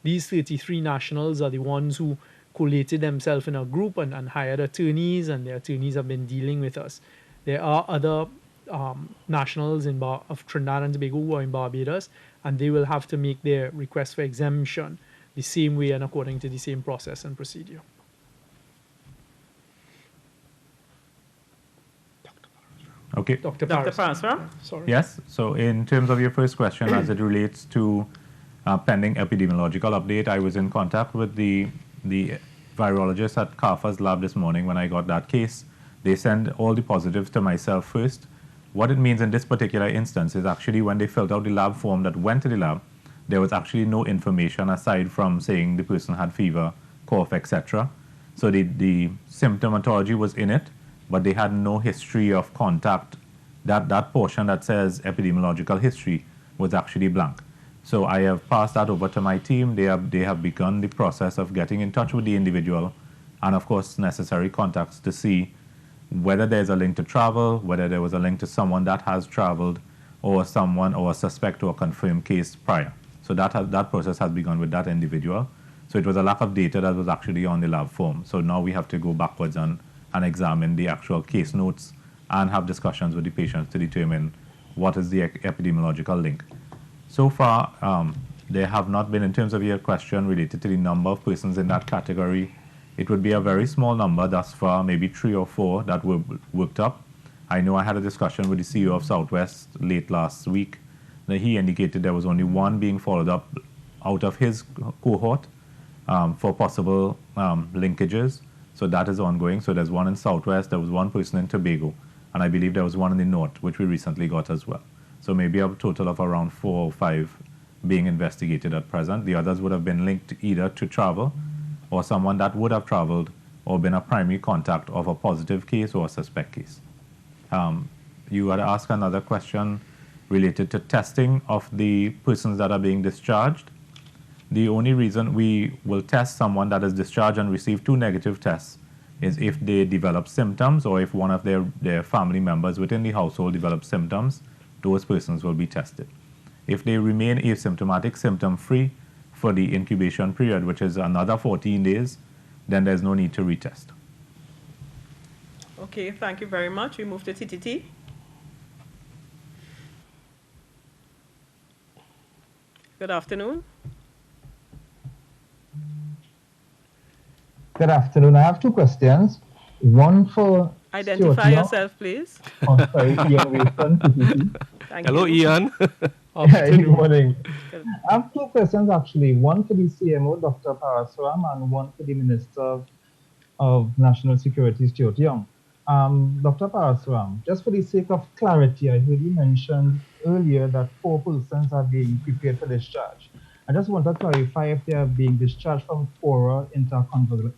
Speaker 4: These 33 nationals are the ones who collated themselves in a group and hired attorneys, and the attorneys have been dealing with us. There are other nationals of Trinidad and Tobago who are in Barbados, and they will have to make their request for exemption the same way and according to the same process and procedure.
Speaker 3: Okay.
Speaker 4: Dr.
Speaker 1: Parashram?
Speaker 4: Sorry.
Speaker 3: Yes. So in terms of your first question, as it relates to pending epidemiological update, I was in contact with the virologist at CAFA's lab this morning when I got that case. They send all the positives to myself first. What it means in this particular instance is actually when they filled out the lab form that went to the lab, there was actually no information aside from saying the person had fever, cough, etc. So the symptomatology was in it, but they had no history of contact. That portion that says epidemiological history was actually blank. So I have passed that over to my team. They have begun the process of getting in touch with the individual and, of course, necessary contacts to see whether there's a link to travel, whether there was a link to someone that has traveled, or someone or a suspect or a confirmed case prior. So that process has begun with that individual. So it was a lack of data that was actually on the lab form. So now we have to go backwards and examine the actual case notes and have discussions with the patients to determine what is the epidemiological link. So far, there have not been, in terms of your question related to the number of persons in that category, it would be a very small number thus far, maybe 3 or 4 that were worked up. I know I had a discussion with the CEO of Southwest late last week. He indicated there was only 1 being followed up out of his cohort for possible linkages. So that is ongoing. So there's one in Southwest, there was one person in Tobago, and I believe there was one in the North, which we recently got as well. So maybe a total of around 4 or 5 being investigated at present. The others would have been linked either to travel or someone that would have traveled or been a primary contact of a positive case or a suspect case. You had asked another question related to testing of the persons that are being discharged. The only reason we will test someone that is discharged and receive 2 negative tests is if they develop symptoms or if one of their family members within the household develops symptoms, those persons will be tested. If they remain asymptomatic, symptom-free for the incubation period, which is another 14 days, then there's no need to retest.
Speaker 1: Okay, thank you very much. We move to TTT. Good afternoon.
Speaker 8: Good afternoon. I have 2 questions. One for
Speaker 1: Identify yourself, please.
Speaker 8: Oh, sorry, Ian Wilson, TTT.
Speaker 2: Hello, Ian.
Speaker 8: Good morning. I have 2 questions actually. One for the CMO, Dr. Parasuram, and one for the Minister of National Security, Stuart Young. Dr. Parasuram, just for the sake of clarity, I heard you mention earlier that 4 persons are being prepared for discharge. I just want to clarify if they are being discharged from COURA into a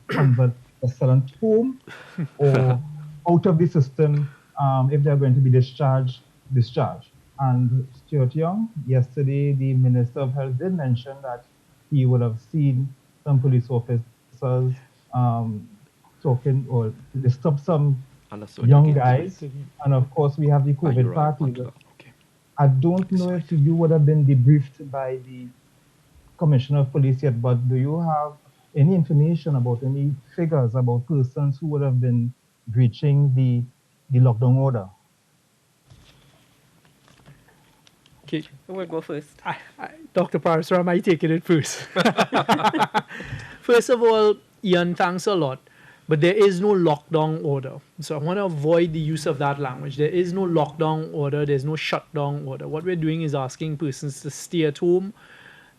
Speaker 8: convalescent home or out of the system if they're going to be discharged. And Stuart Young, yesterday the Minister of Health did mention that he would have seen some police officers talking or disturb some young guys. And of course we have the COVID party. I don't know if you would have been debriefed by the Commissioner of Police yet, but do you have any information about any figures about persons who would have been breaching the lockdown order?
Speaker 4: Okay.
Speaker 1: Who will go first?
Speaker 4: Dr. Parasuram, I taking it first. First of all, Ian, thanks a lot. But there is no lockdown order. So I want to avoid the use of that language. There is no lockdown order. There's no shutdown order. What we're doing is asking persons to stay at home.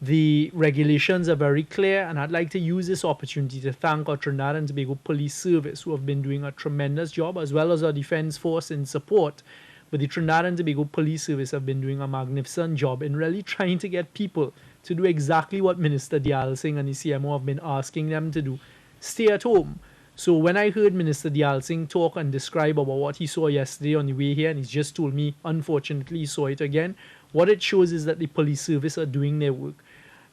Speaker 4: The regulations are very clear, and I'd like to use this opportunity to thank our Trinidad and Tobago Police Service, who have been doing a tremendous job, as well as our Defense Force in support. But the Trinidad and Tobago Police Service have been doing a magnificent job in really trying to get people to do exactly what Minister Deyalsingh and the CMO have been asking them to do: stay at home. So when I heard Minister Deyalsingh talk and describe about what he saw yesterday on the way here, and he's just told me, unfortunately, he saw it again, what it shows is that the police service are doing their work.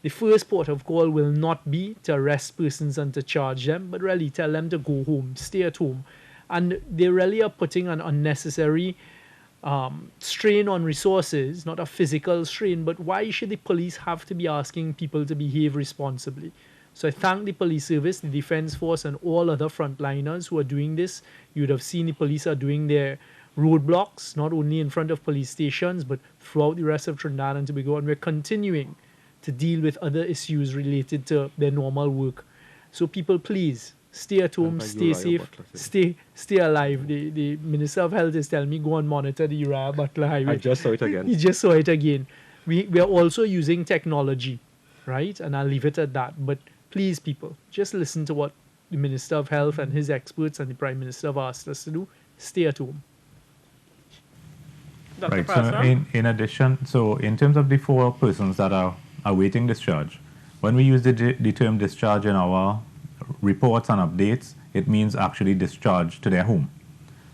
Speaker 4: The first port of call will not be to arrest persons and to charge them, but really tell them to go home, stay at home. And they really are putting an unnecessary strain on resources, not a physical strain, but why should the police have to be asking people to behave responsibly? So I thank the police service, the Defense Force, and all other frontliners who are doing this. You would have seen the police are doing their roadblocks, not only in front of police stations, but throughout the rest of Trinidad and Tobago, and we're continuing to deal with other issues related to their normal work. So people, please stay at home, stay safe, stay alive. The Minister of Health is telling me go and monitor the Uriah Butler Highway.
Speaker 2: I just saw it again.
Speaker 4: He just saw it again. We are also using technology, right? And I'll leave it at that. But please, people, just listen to what the Minister of Health and his experts and the Prime Minister have asked us to do. Stay at home.
Speaker 1: Dr.
Speaker 3: Right. So in addition, so in terms of the 4 persons that are awaiting discharge, when we use the term discharge in our reports and updates, it means actually discharge to their home.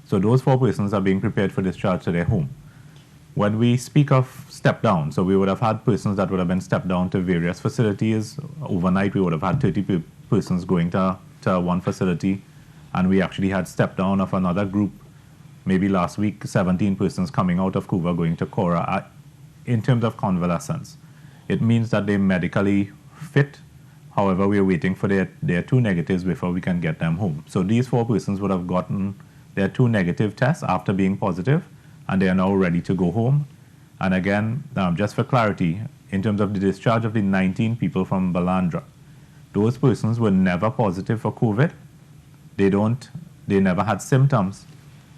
Speaker 3: So those 4 persons are being prepared for discharge to their home. When we speak of step down, so we would have had persons that would have been stepped down to various facilities. Overnight, we would have had 30 persons going to one facility, and we actually had step down of another group. Maybe last week, 17 persons coming out of COUVA going to COURA. In terms of convalescence, it means that they're medically fit. However, we are waiting for their 2 negatives before we can get them home. So these 4 persons would have gotten their 2 negative tests after being positive, and they are now ready to go home. And again, just for clarity, in terms of the discharge of the 19 people from Balandra, those persons were never positive for COVID. They never had symptoms.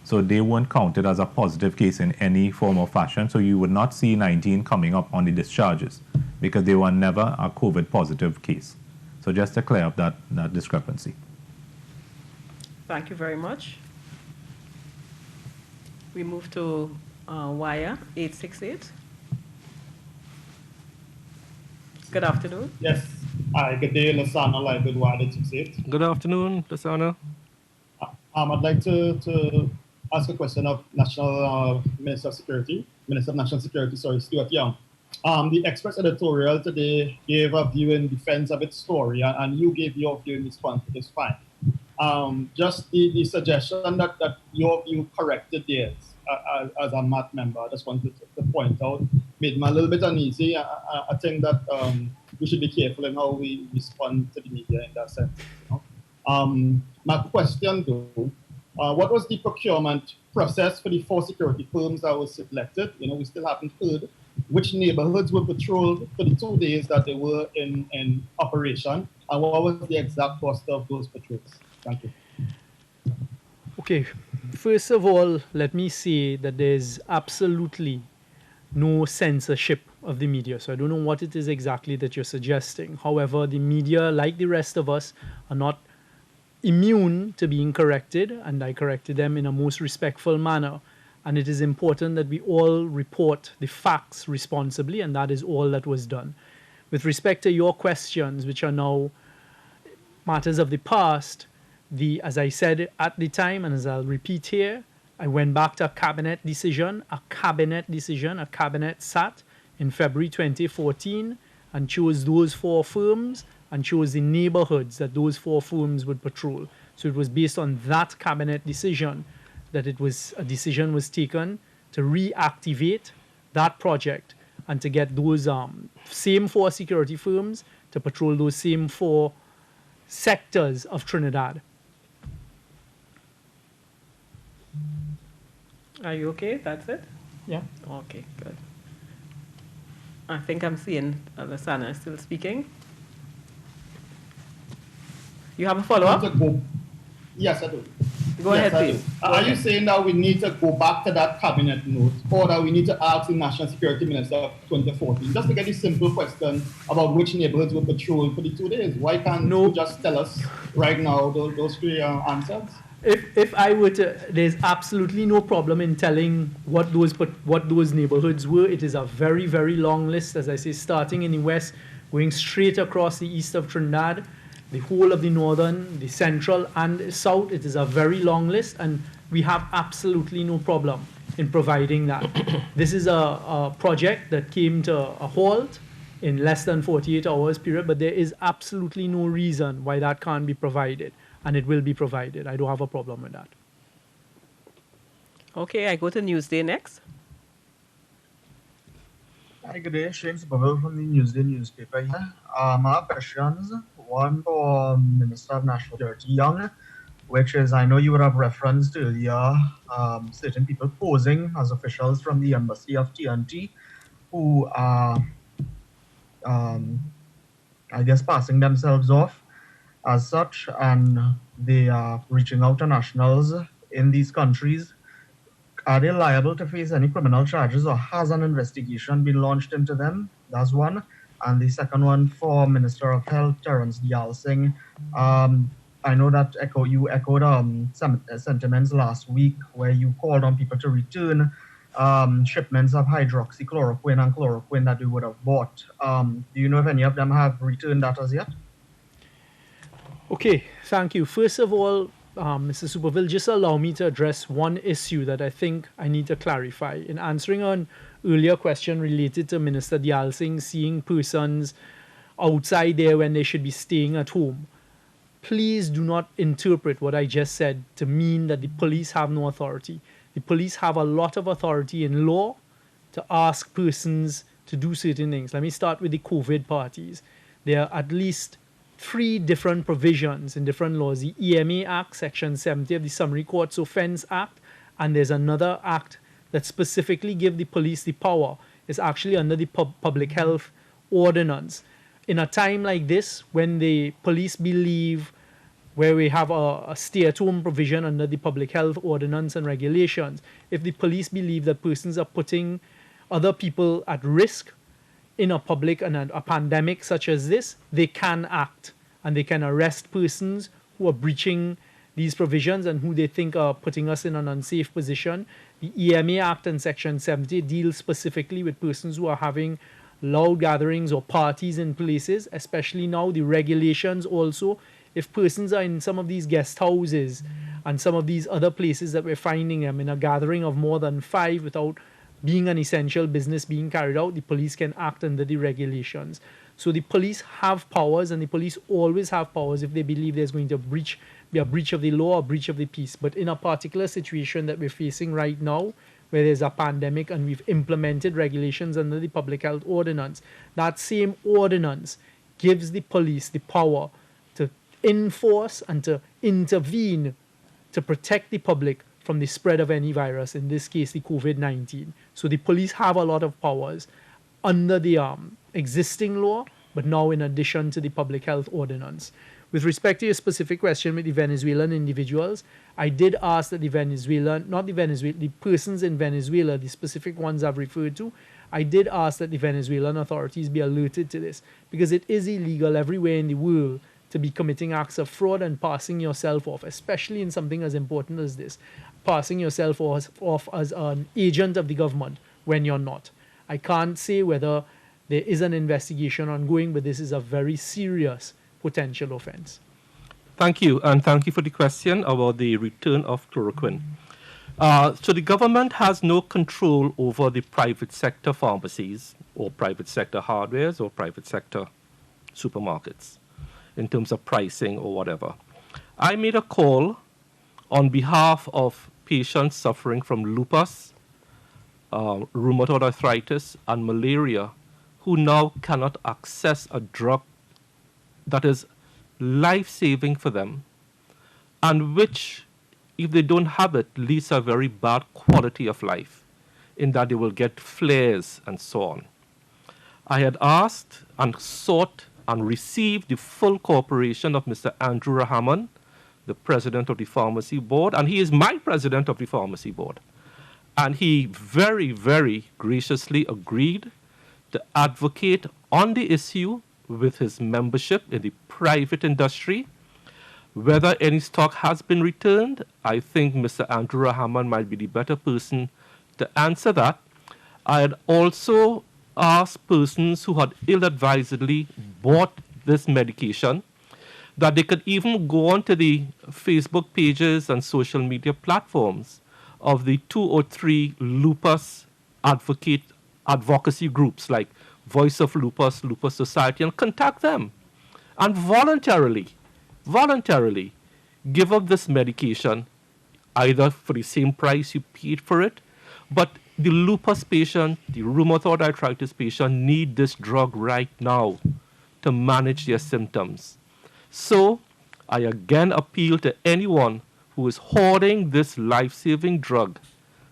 Speaker 3: So they weren't counted as a positive case in any form or fashion. So you would not see 19 coming up on the discharges because they were never a COVID positive case. So just to clear up that discrepancy.
Speaker 1: Thank you very much. We move to wire 868. Good afternoon.
Speaker 9: Yes. Hi, good day, Lasana, like good wire 868.
Speaker 2: Good afternoon, Lasana.
Speaker 9: I'd like to ask a question of Minister of National Security, Stuart Young. The Express editorial today gave a view in defense of its story, and you gave your view in response to this fine. Just the suggestion that your view corrected theirs as a MAT member, I just wanted to point out, made me a little bit uneasy. I think that we should be careful in how we respond to the media in that sense. You know? My question though, what was the procurement process for the 4 security firms that were selected? You know, we still haven't heard which neighborhoods were patrolled for the 2 days that they were in operation, and what was the exact cost of those patrols? Thank you.
Speaker 4: Okay, first of all, let me say that there's absolutely no censorship of the media. So I don't know what it is exactly that you're suggesting. However, the media, like the rest of us, are not immune to being corrected, and I corrected them in a most respectful manner. And it is important that we all report the facts responsibly, and that is all that was done. With respect to your questions, which are now matters of the past, as I said at the time, and as I'll repeat here, I went back to a cabinet decision. A cabinet sat in February 2014 and chose those 4 firms and chose the neighborhoods that those 4 firms would patrol. So it was based on that cabinet decision that a decision was taken to reactivate that project and to get those same 4 security firms to patrol those same 4 sectors of Trinidad.
Speaker 1: Are you okay? That's it?
Speaker 4: Yeah.
Speaker 1: Okay, good. I think I'm seeing Lasana still speaking. You have a follow-up?
Speaker 9: Yes, I do.
Speaker 1: Go ahead, please.
Speaker 9: Are you saying that we need to go back to that cabinet note, or that we need to ask the National Security Minister of 2014, just to get a simple question about which neighborhoods were patrolled for the 2 days? Why can't you just tell us right now those 3 answers?
Speaker 4: If I were to, there's absolutely no problem in telling what those neighborhoods were. It is a very, very long list, as I say, starting in the west, going straight across the east of Trinidad, the whole of the northern, the central, and the south. It is a very long list, and we have absolutely no problem in providing that. This is a project that came to a halt in less than 48 hours period, but there is absolutely no reason why that can't be provided. And it will be provided. I don't have a problem with that.
Speaker 1: Okay, I go to Newsday next.
Speaker 10: Hi, good day. James Bubble from the Newsday newspaper here. I have questions. One for Minister of National Security Young, which is, I know you would have referenced earlier certain people posing as officials from the Embassy of TNT who are, I guess, passing themselves off as such, and they are reaching out to nationals in these countries. Are they liable to face any criminal charges, or has an investigation been launched into them? That's one. And the second one for Minister of Health, Terrence Deyalsingh. I know that you echoed some sentiments last week where you called on people to return shipments of hydroxychloroquine and chloroquine that they would have bought. Do you know if any of them have returned that as yet?
Speaker 4: Okay, thank you. First of all, Mr. Superville, just allow me to address one issue that I think I need to clarify. In answering an earlier question related to Minister Deyalsingh seeing persons outside there when they should be staying at home, please do not interpret what I just said to mean that the police have no authority. The police have a lot of authority in law to ask persons to do certain things. Let me start with the COVID parties. There are at least 3 different provisions in different laws: the EMA Act, Section 70 of the Summary Courts Offence Act, and there's another act that specifically give the police the power. It's actually under the Public Health Ordinance. In a time like this, when the police believe, where we have a stay-at-home provision under the Public Health Ordinance and regulations, if the police believe that persons are putting other people at risk in a public and a pandemic such as this, they can act, and they can arrest persons who are breaching these provisions and who they think are putting us in an unsafe position. The EMA Act in Section 70 deals specifically with persons who are having loud gatherings or parties in places, especially now the regulations also. If persons are in some of these guest houses and some of these other places that we're finding them in a gathering of more than 5 without being an essential business being carried out, the police can act under the regulations. So the police have powers, and the police always have powers if they believe there's going to be a breach of the law or breach of the peace. But in a particular situation that we're facing right now, where there's a pandemic and we've implemented regulations under the public health ordinance, that same ordinance gives the police the power to enforce and to intervene to protect the public from the spread of any virus, in this case the COVID-19. So the police have a lot of powers under the existing law, but now in addition to the public health ordinance. With respect to your specific question with the Venezuelan individuals, I did ask that the persons in Venezuela, the specific ones I've referred to, I did ask that the Venezuelan authorities be alerted to this, because it is illegal everywhere in the world to be committing acts of fraud and passing yourself off, especially in something as important as this, passing yourself off as an agent of the government when you're not. I can't say whether there is an investigation ongoing, but this is a very serious potential offense.
Speaker 2: Thank you, and thank you for the question about the return of chloroquine. So the government has no control over the private sector pharmacies or private sector hardwares or private sector supermarkets in terms of pricing or whatever. I made a call on behalf of patients suffering from lupus, rheumatoid arthritis, and malaria, who now cannot access a drug that is life-saving for them, and which, if they don't have it, leads a very bad quality of life, in that they will get flares and so on. I had asked and sought and received the full cooperation of Mr. Andrew Rahman, the president of the pharmacy board, and he is my president of the pharmacy board. And he very, very graciously agreed to advocate on the issue with his membership in the private industry. Whether any stock has been returned, I think Mr. Andrew Rahman might be the better person to answer that. I had also asked persons who had ill-advisedly bought this medication that they could even go onto the Facebook pages and social media platforms of the 2 or 3 lupus advocacy groups like Voice of Lupus, Lupus Society, and contact them and voluntarily give up this medication, either for the same price you paid for it, but the lupus patient, the rheumatoid arthritis patient need this drug right now to manage their symptoms. So I again appeal to anyone who is hoarding this life-saving drug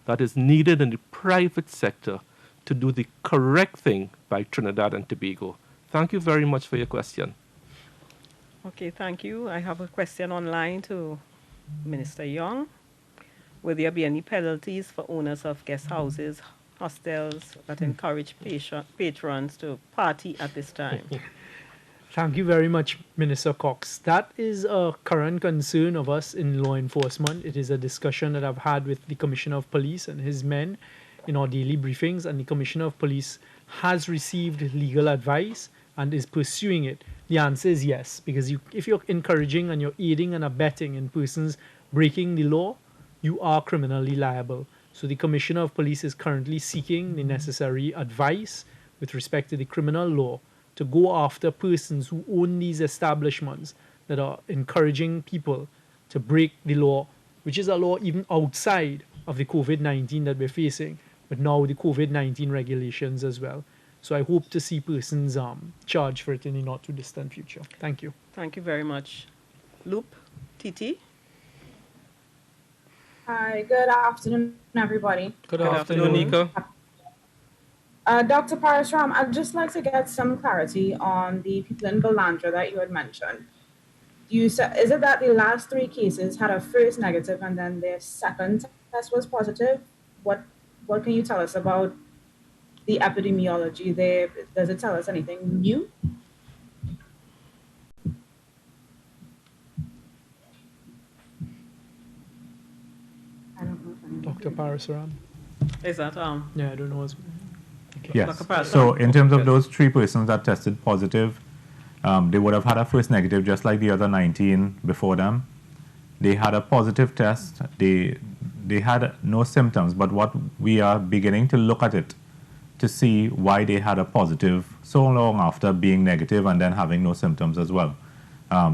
Speaker 2: that is needed in the private sector to do the correct thing by Trinidad and Tobago. Thank you very much for your question.
Speaker 1: Okay, thank you. I have a question online to Minister Young. Will there be any penalties for owners of guest houses, hostels that encourage patrons to party at this time?
Speaker 4: Thank you very much, Minister Cox. That is a current concern of us in law enforcement. It is a discussion that I've had with the Commissioner of Police and his men in our daily briefings, and the Commissioner of Police has received legal advice and is pursuing it. The answer is yes, because if you're encouraging and you're aiding and abetting in persons breaking the law, you are criminally liable. So the Commissioner of Police is currently seeking the necessary advice with respect to the criminal law to go after persons who own these establishments that are encouraging people to break the law, which is a law even outside of the COVID-19 that we're facing, but now the COVID-19 regulations as well. So I hope to see persons charged for it in the not too distant future. Thank you.
Speaker 1: Thank you very much. Loop, TT?
Speaker 11: Hi, good afternoon, everybody.
Speaker 2: Good afternoon, Nika.
Speaker 11: Dr. Parasram, I'd just like to get some clarity on the people in Balandra that you had mentioned. Is it that the last 3 cases had a first negative and then their second test was positive? What can you tell us about the epidemiology there? Does it tell us anything new?
Speaker 4: Dr. Parasuram.
Speaker 1: Is that
Speaker 4: Yeah, I don't know. Okay.
Speaker 3: Yes. So in terms of those 3 persons that tested positive, they would have had a first negative just like the other 19 before them. They had a positive test. They had no symptoms, but what we are beginning to look at it to see why they had a positive so long after being negative and then having no symptoms as well.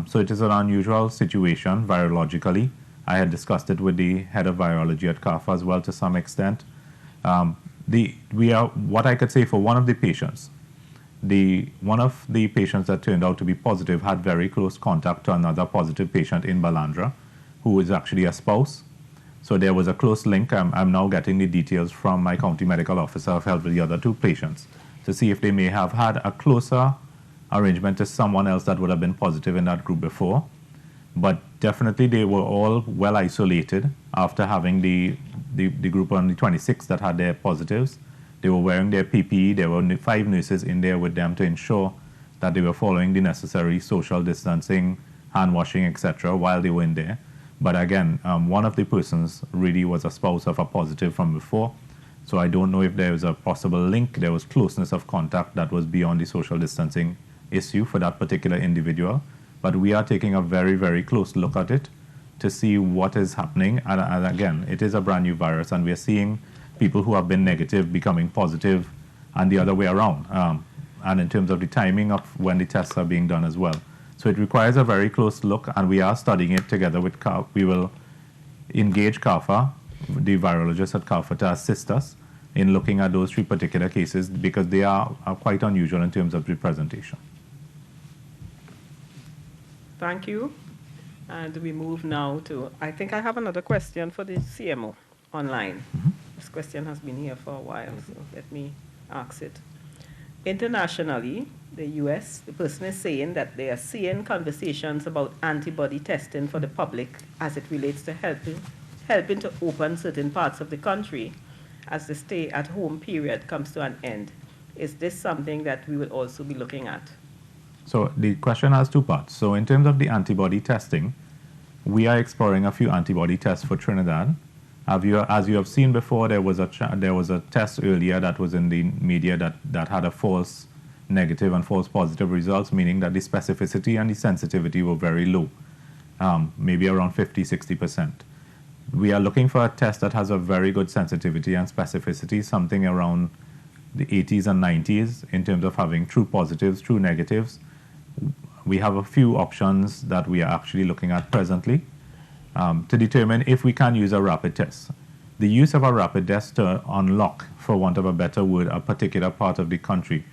Speaker 3: So it is an unusual situation virologically. I had discussed it with the head of virology at CAUVA as well to some extent. What I could say for one of the patients, one of the patients that turned out to be positive had very close contact to another positive patient in Balandra, who is actually a spouse. So there was a close link. I'm now getting the details from my county medical officer of health with the other 2 patients to see if they may have had a closer arrangement to someone else that would have been positive in that group before. But definitely they were all well isolated after having the group on the 26th that had their positives. They were wearing their PPE. There were 5 nurses in there with them to ensure that they were following the necessary social distancing, hand washing, etc. while they were in there. But again, one of the persons really was a spouse of a positive from before. So I don't know if there was a possible link. There was closeness of contact that was beyond the social distancing issue for that particular individual. But we are taking a very, very close look at it to see what is happening. And again, it is a brand new virus, and we are seeing people who have been negative becoming positive and the other way around. And in terms of the timing of when the tests are being done as well. So it requires a very close look, and we are studying it together with CAUVA. We will engage CAUVA, the virologist at CAUVA, to assist us in looking at those 3 particular cases because they are quite unusual in terms of the presentation.
Speaker 1: Thank you. And we move now to, I think I have another question for the CMO online. This question has been here for a while, so let me ask it. Internationally, the US, the person is saying that they are seeing conversations about antibody testing for the public as it relates to helping to open certain parts of the country as the stay-at-home period comes to an end. Is this something that we will also be looking at?
Speaker 3: So the question has 2 parts. So in terms of the antibody testing, we are exploring a few antibody tests for Trinidad. As you have seen before, there was a test earlier that was in the media that had a false negative and false positive results, meaning that the specificity and the sensitivity were very low, maybe around 50-60%. We are looking for a test that has a very good sensitivity and specificity, something around the 80s and 90s in terms of having true positives, true negatives. We have a few options that we are actually looking at presently to determine if we can use a rapid test. The use of a rapid test to unlock, for want of a better word, a particular part of the country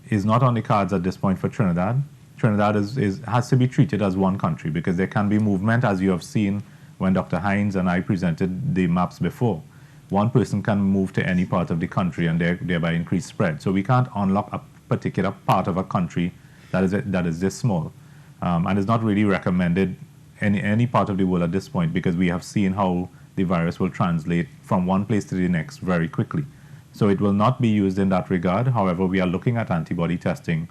Speaker 3: is not on the cards at this point for Trinidad. Trinidad has to be treated as one country because there can be movement, as you have seen when Dr. Hines and I presented the maps before. One person can move to any part of the country and thereby increase spread. So we can't unlock a particular part of a country that is this small. And it's not really recommended in any part of the world at this point because we have seen how the virus will translate from one place to the next very quickly. So it will not be used in that regard. However, we are looking at antibody testing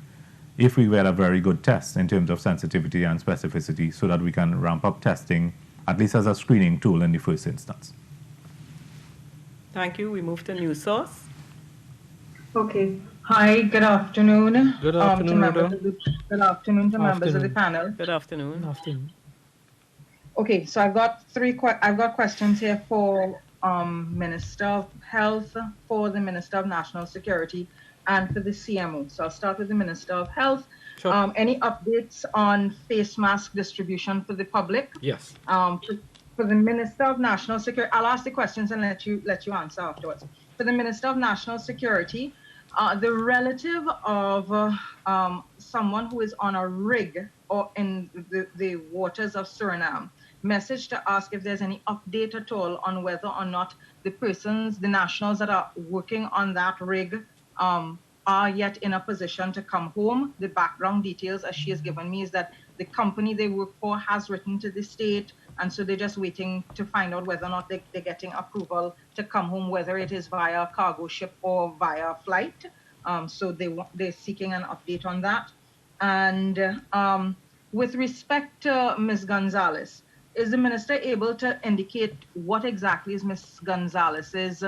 Speaker 3: if we get a very good test in terms of sensitivity and specificity so that we can ramp up testing, at least as a screening tool in the first instance.
Speaker 1: Thank you. We move to news source.
Speaker 12: Okay. Hi, good afternoon.
Speaker 2: Good afternoon,
Speaker 12: good afternoon to members of the panel.
Speaker 1: Good afternoon.
Speaker 4: Good afternoon.
Speaker 12: Okay, so I've got questions here for Minister of Health, for the Minister of National Security, and for the CMO. So I'll start with the Minister of Health.
Speaker 2: Sure.
Speaker 12: Any updates on face mask distribution for the public?
Speaker 2: Yes.
Speaker 12: For the Minister of National Security, I'll ask the questions and let you answer afterwards. For the Minister of National Security, the relative of someone who is on a rig or in the waters of Suriname message to ask if there's any update at all on whether or not the nationals that are working on that rig are yet in a position to come home. The background details, as she has given me, is that the company they work for has written to the state, and so they're just waiting to find out whether or not they're getting approval to come home, whether it is via cargo ship or via flight. So they're seeking an update on that. And with respect to Ms. Gonzalez, is the minister able to indicate what exactly is Ms. Gonzalez's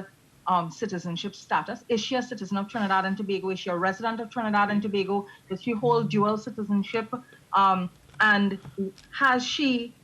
Speaker 12: citizenship status? Is she a citizen of Trinidad and Tobago? Is she a resident of Trinidad and Tobago? Does she hold dual citizenship? And has she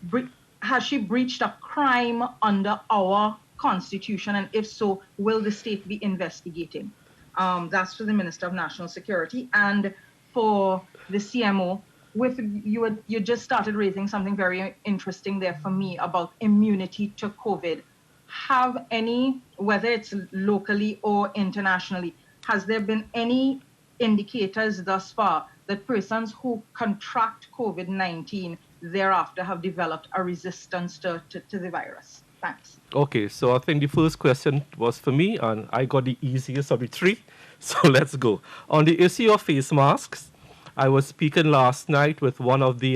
Speaker 12: breached a crime under our Constitution? And if so, will the state be investigating? That's for the Minister of National Security. And for the CMO, you just started raising something very interesting there for me about immunity to COVID. Have any, whether it's locally or internationally, has there been any indicators thus far that persons who contract COVID-19 thereafter have developed a resistance to the virus? Thanks.
Speaker 2: Okay, so I think the first question was for me, and I got the easiest of the three. So let's go. On the issue of face masks, I was speaking last night with one of the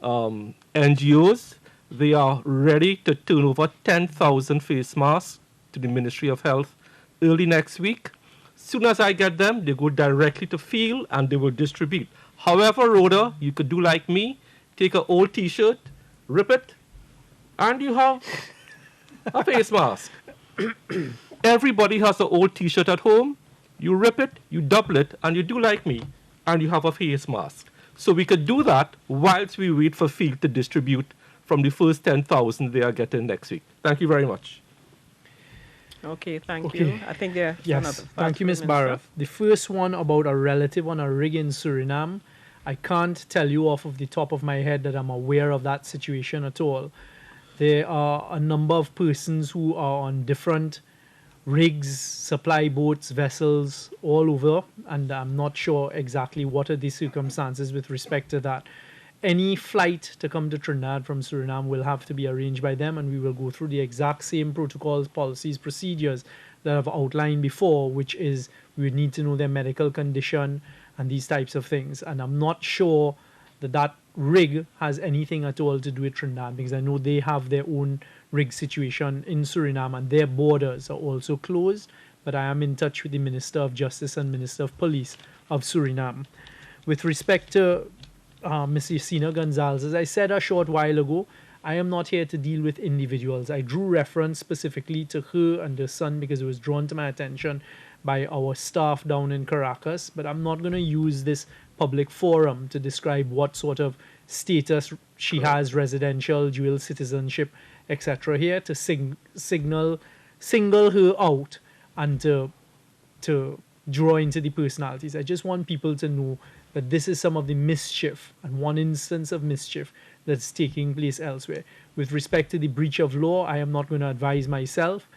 Speaker 2: NGOs. They are ready to turn over 10,000 face masks to the Ministry of Health early next week. Soon as I get them, they go directly to field and they will distribute. However, Rhoda, you could do like me, take an old T-shirt, rip it, and you have a face mask. Everybody has an old T-shirt at home. You rip it, you double it, and you do like me, and you have a face mask. So we could do that whilst we wait for field to distribute from the first 10,000 they are getting next week. Thank you very much.
Speaker 1: Okay, thank you. I think there.
Speaker 4: Yes, thank you, Ms. Barra. The first one about a relative on a rig in Suriname, I can't tell you off of the top of my head that I'm aware of that situation at all. There are a number of persons who are on different rigs, supply boats, vessels all over, and I'm not sure exactly what are the circumstances with respect to that. Any flight to come to Trinidad from Suriname will have to be arranged by them, and we will go through the exact same protocols, policies, procedures that I've outlined before, which is we would need to know their medical condition and these types of things. And I'm not sure that that rig has anything at all to do with Trinidad, because I know they have their own rig situation in Suriname and their borders are also closed. But I am in touch with the Minister of Justice and Minister of Police of Suriname. With respect to Ms. Yesenia Gonzalez, as I said a short while ago, I am not here to deal with individuals. I drew reference specifically to her and her son because it was drawn to my attention by our staff down in Caracas, but I'm not going to use this public forum to describe what sort of status she has, residential, dual citizenship, etc. here to single her out and to draw into the personalities. I just want people to know that this is some of the mischief and one instance of mischief that's taking place elsewhere. With respect to the breach of law, I am not going to advise myself.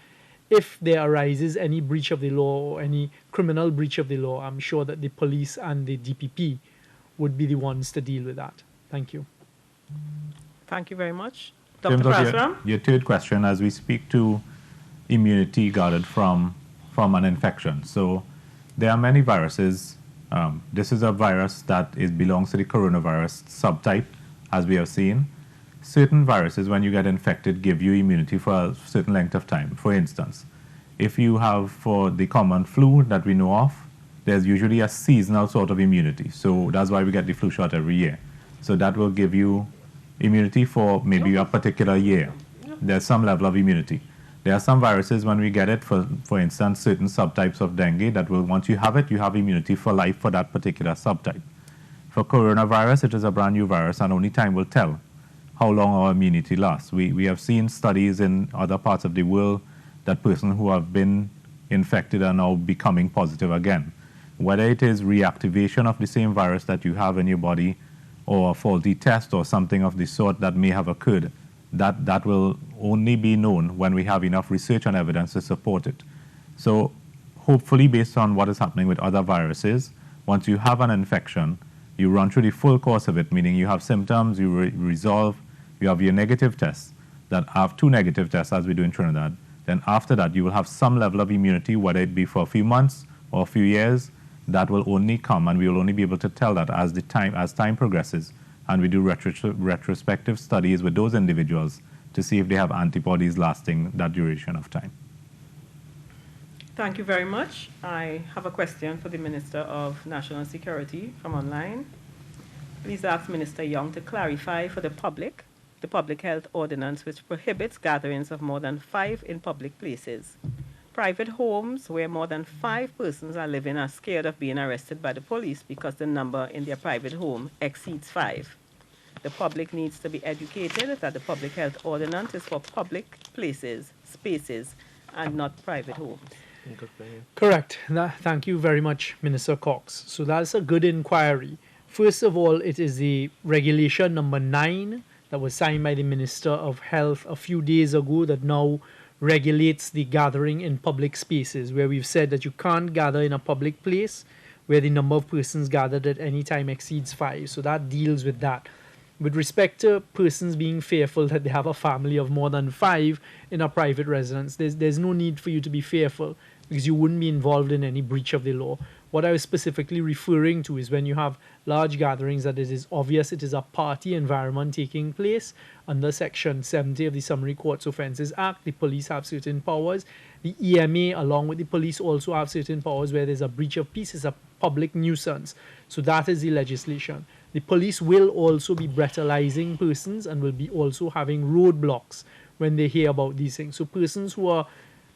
Speaker 4: If there arises any breach of the law or any criminal breach of the law, I'm sure that the police and the DPP would be the ones to deal with that. Thank you.
Speaker 1: Thank you very much. Dr. Prasram?
Speaker 3: Your third question, as we speak to immunity gathered from an infection. So there are many viruses. This is a virus that belongs to the coronavirus subtype, as we have seen. Certain viruses, when you get infected, give you immunity for a certain length of time. For instance, if you have for the common flu that we know of, there's usually a seasonal sort of immunity. So that's why we get the flu shot every year. So that will give you immunity for maybe a particular year. There's some level of immunity. There are some viruses, when we get it, for instance, certain subtypes of dengue, that will, once you have it, you have immunity for life for that particular subtype. For coronavirus, it is a brand new virus, and only time will tell how long our immunity lasts. We have seen studies in other parts of the world that persons who have been infected are now becoming positive again. Whether it is reactivation of the same virus that you have in your body, or a faulty test or something of the sort that may have occurred, that will only be known when we have enough research and evidence to support it. So hopefully, based on what is happening with other viruses, once you have an infection, you run through the full course of it, meaning you have symptoms, you resolve, you have your negative tests, that have 2 negative tests as we do in Trinidad. Then after that, you will have some level of immunity, whether it be for a few months or a few years. That will only come, and we will only be able to tell that as time progresses, and we do retrospective studies with those individuals to see if they have antibodies lasting that duration of time.
Speaker 1: Thank you very much. I have a question for the Minister of National Security from online. Please ask Minister Young to clarify for the public the public health ordinance which prohibits gatherings of more than 5 in public places. Private homes where more than 5 persons are living are scared of being arrested by the police because the number in their private home exceeds 5. The public needs to be educated that the public health ordinance is for public places, spaces, and not private homes.
Speaker 4: Correct. Thank you very much, Minister Cox. So that's a good inquiry. First of all, it is the regulation number 9 that was signed by the Minister of Health a few days ago that now regulates the gathering in public spaces, where we've said that you can't gather in a public place where the number of persons gathered at any time exceeds 5. So that deals with that. With respect to persons being fearful that they have a family of more than 5 in a private residence, there's no need for you to be fearful because you wouldn't be involved in any breach of the law. What I was specifically referring to is when you have large gatherings that it is obvious it is a party environment taking place. Under Section 70 of the Summary Courts Offences Act, the police have certain powers. The EMA, along with the police, also have certain powers where there's a breach of peace, it's a public nuisance. So that is the legislation. The police will also be breathalyzing persons and will be also having roadblocks when they hear about these things. So persons who are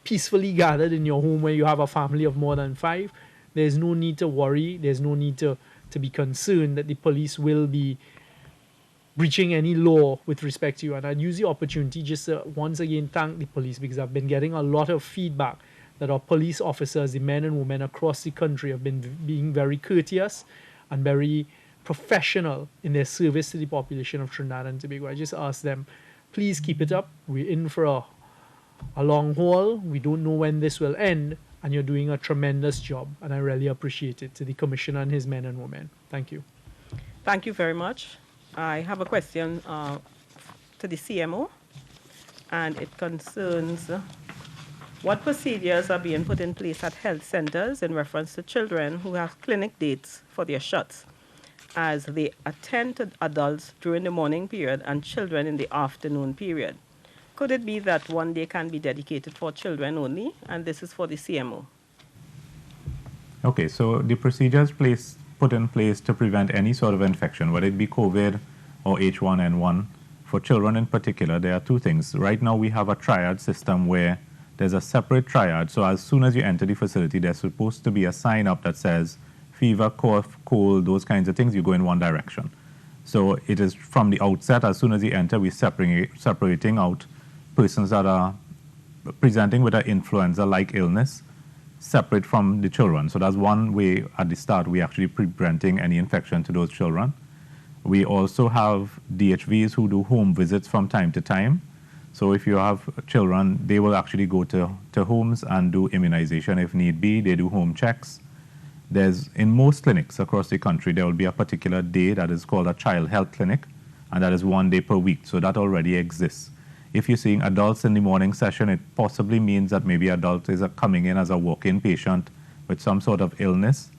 Speaker 4: peacefully gathered in your home where you have a family of more than 5, there's no need to worry, there's no need to be concerned that the police will be breaching any law with respect to you. And I'd use the opportunity just to once again thank the police, because I've been getting a lot of feedback that our police officers, the men and women across the country, have been being very courteous and very professional in their service to the population of Trinidad and Tobago. I just ask them, please keep it up. We're in for a long haul. We don't know when this will end, and you're doing a tremendous job, and I really appreciate it. To the Commissioner and his men and women. Thank you.
Speaker 1: Thank you very much. I have a question to the CMO, and it concerns what procedures are being put in place at health centers in reference to children who have clinic dates for their shots, as they attend to adults during the morning period and children in the afternoon period. Could it be that one day can be dedicated for children only? And this is for the CMO.
Speaker 3: Okay, so the procedures put in place to prevent any sort of infection, whether it be COVID or H1N1, for children in particular, there are 2 things. Right now we have a triad system where there's a separate triad. So as soon as you enter the facility, there's supposed to be a sign up that says fever, cough, cold, those kinds of things, you go in one direction. So it is from the outset, as soon as you enter, we're separating out persons that are presenting with an influenza-like illness separate from the children. So that's one way at the start we're actually preventing any infection to those children. We also have DHVs who do home visits from time to time. So if you have children, they will actually go to homes and do immunization if need be. They do home checks. In most clinics across the country, there will be a particular day that is called a child health clinic, and that is 1 day per week. So that already exists. If you're seeing adults in the morning session, it possibly means that maybe adult is coming in as a walk-in patient with some sort of illness.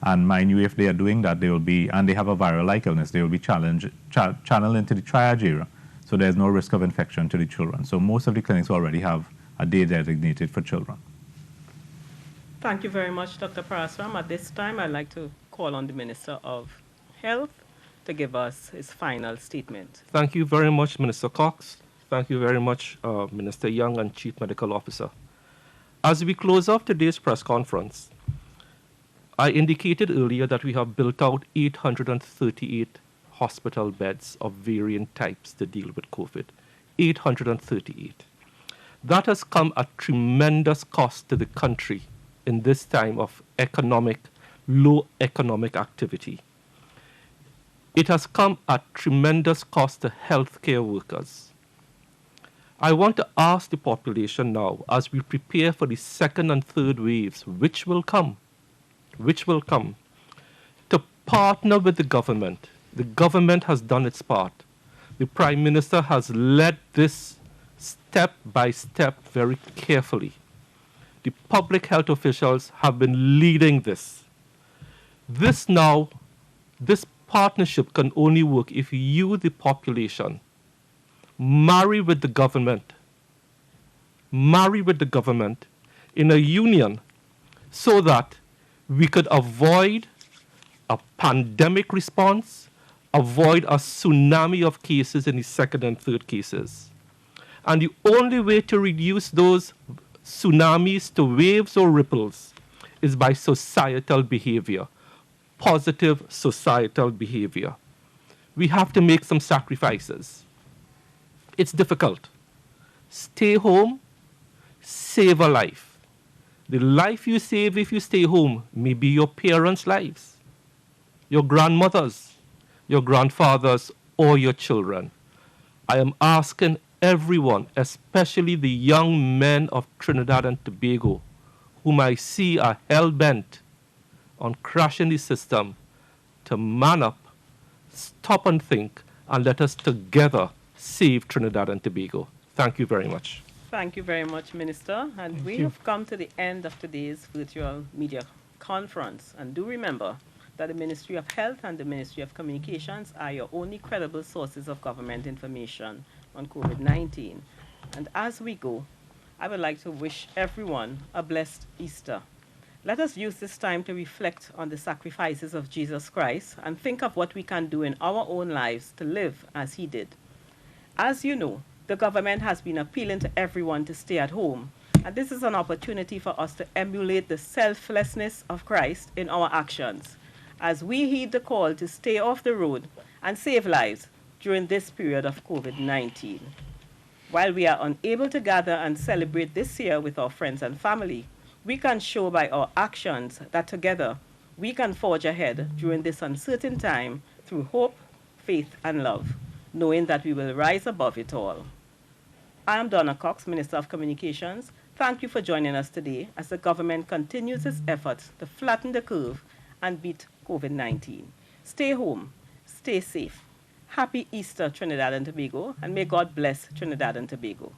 Speaker 3: And mind you, if they are doing that, and they have a viral-like illness, they will be channeled into the triage area. So there's no risk of infection to the children. So most of the clinics already have a day designated for children.
Speaker 1: Thank you very much, Dr. Parasram. At this time, I'd like to call on the Minister of Health to give us his final statement.
Speaker 2: Thank you very much, Minister Cox. Thank you very much, Minister Young and Chief Medical Officer. As we close off today's press conference, I indicated earlier that we have built out 838 hospital beds of varying types to deal with COVID. 838. That has come at tremendous cost to the country in this time of low economic activity. It has come at tremendous cost to healthcare workers. I want to ask the population now, as we prepare for the 2nd and 3rd waves, which will come, to partner with the government. The government has done its part. The Prime Minister has led this step by step very carefully. The public health officials have been leading this. This partnership can only work if you, the population, marry with the government in a union so that we could avoid a pandemic response avoid a tsunami of cases in the second and third cases. And the only way to reduce those tsunamis to waves or ripples is by societal behavior, positive societal behavior. We have to make some sacrifices. It's difficult. Stay home, save a life. The life you save if you stay home may be your parents' lives, your grandmothers, your grandfathers, or your children. I am asking everyone, especially the young men of Trinidad and Tobago, whom I see are hell-bent on crashing the system, to man up, stop and think, and let us together save Trinidad and Tobago. Thank you very much.
Speaker 1: Thank you very much, Minister. And we have come to the end of today's virtual media conference. And do remember that the Ministry of Health and the Ministry of Communications are your only credible sources of government information on COVID-19. And as we go, I would like to wish everyone a blessed Easter. Let us use this time to reflect on the sacrifices of Jesus Christ and think of what we can do in our own lives to live as he did. As you know, the government has been appealing to everyone to stay at home, and this is an opportunity for us to emulate the selflessness of Christ in our actions as we heed the call to stay off the road and save lives during this period of COVID-19. While we are unable to gather and celebrate this year with our friends and family, we can show by our actions that together we can forge ahead during this uncertain time through hope, faith, and love, knowing that we will rise above it all. I am Donna Cox, Minister of Communications. Thank you for joining us today as the government continues its efforts to flatten the curve and beat COVID-19. Stay home, stay safe. Happy Easter, Trinidad and Tobago, and may God bless Trinidad and Tobago.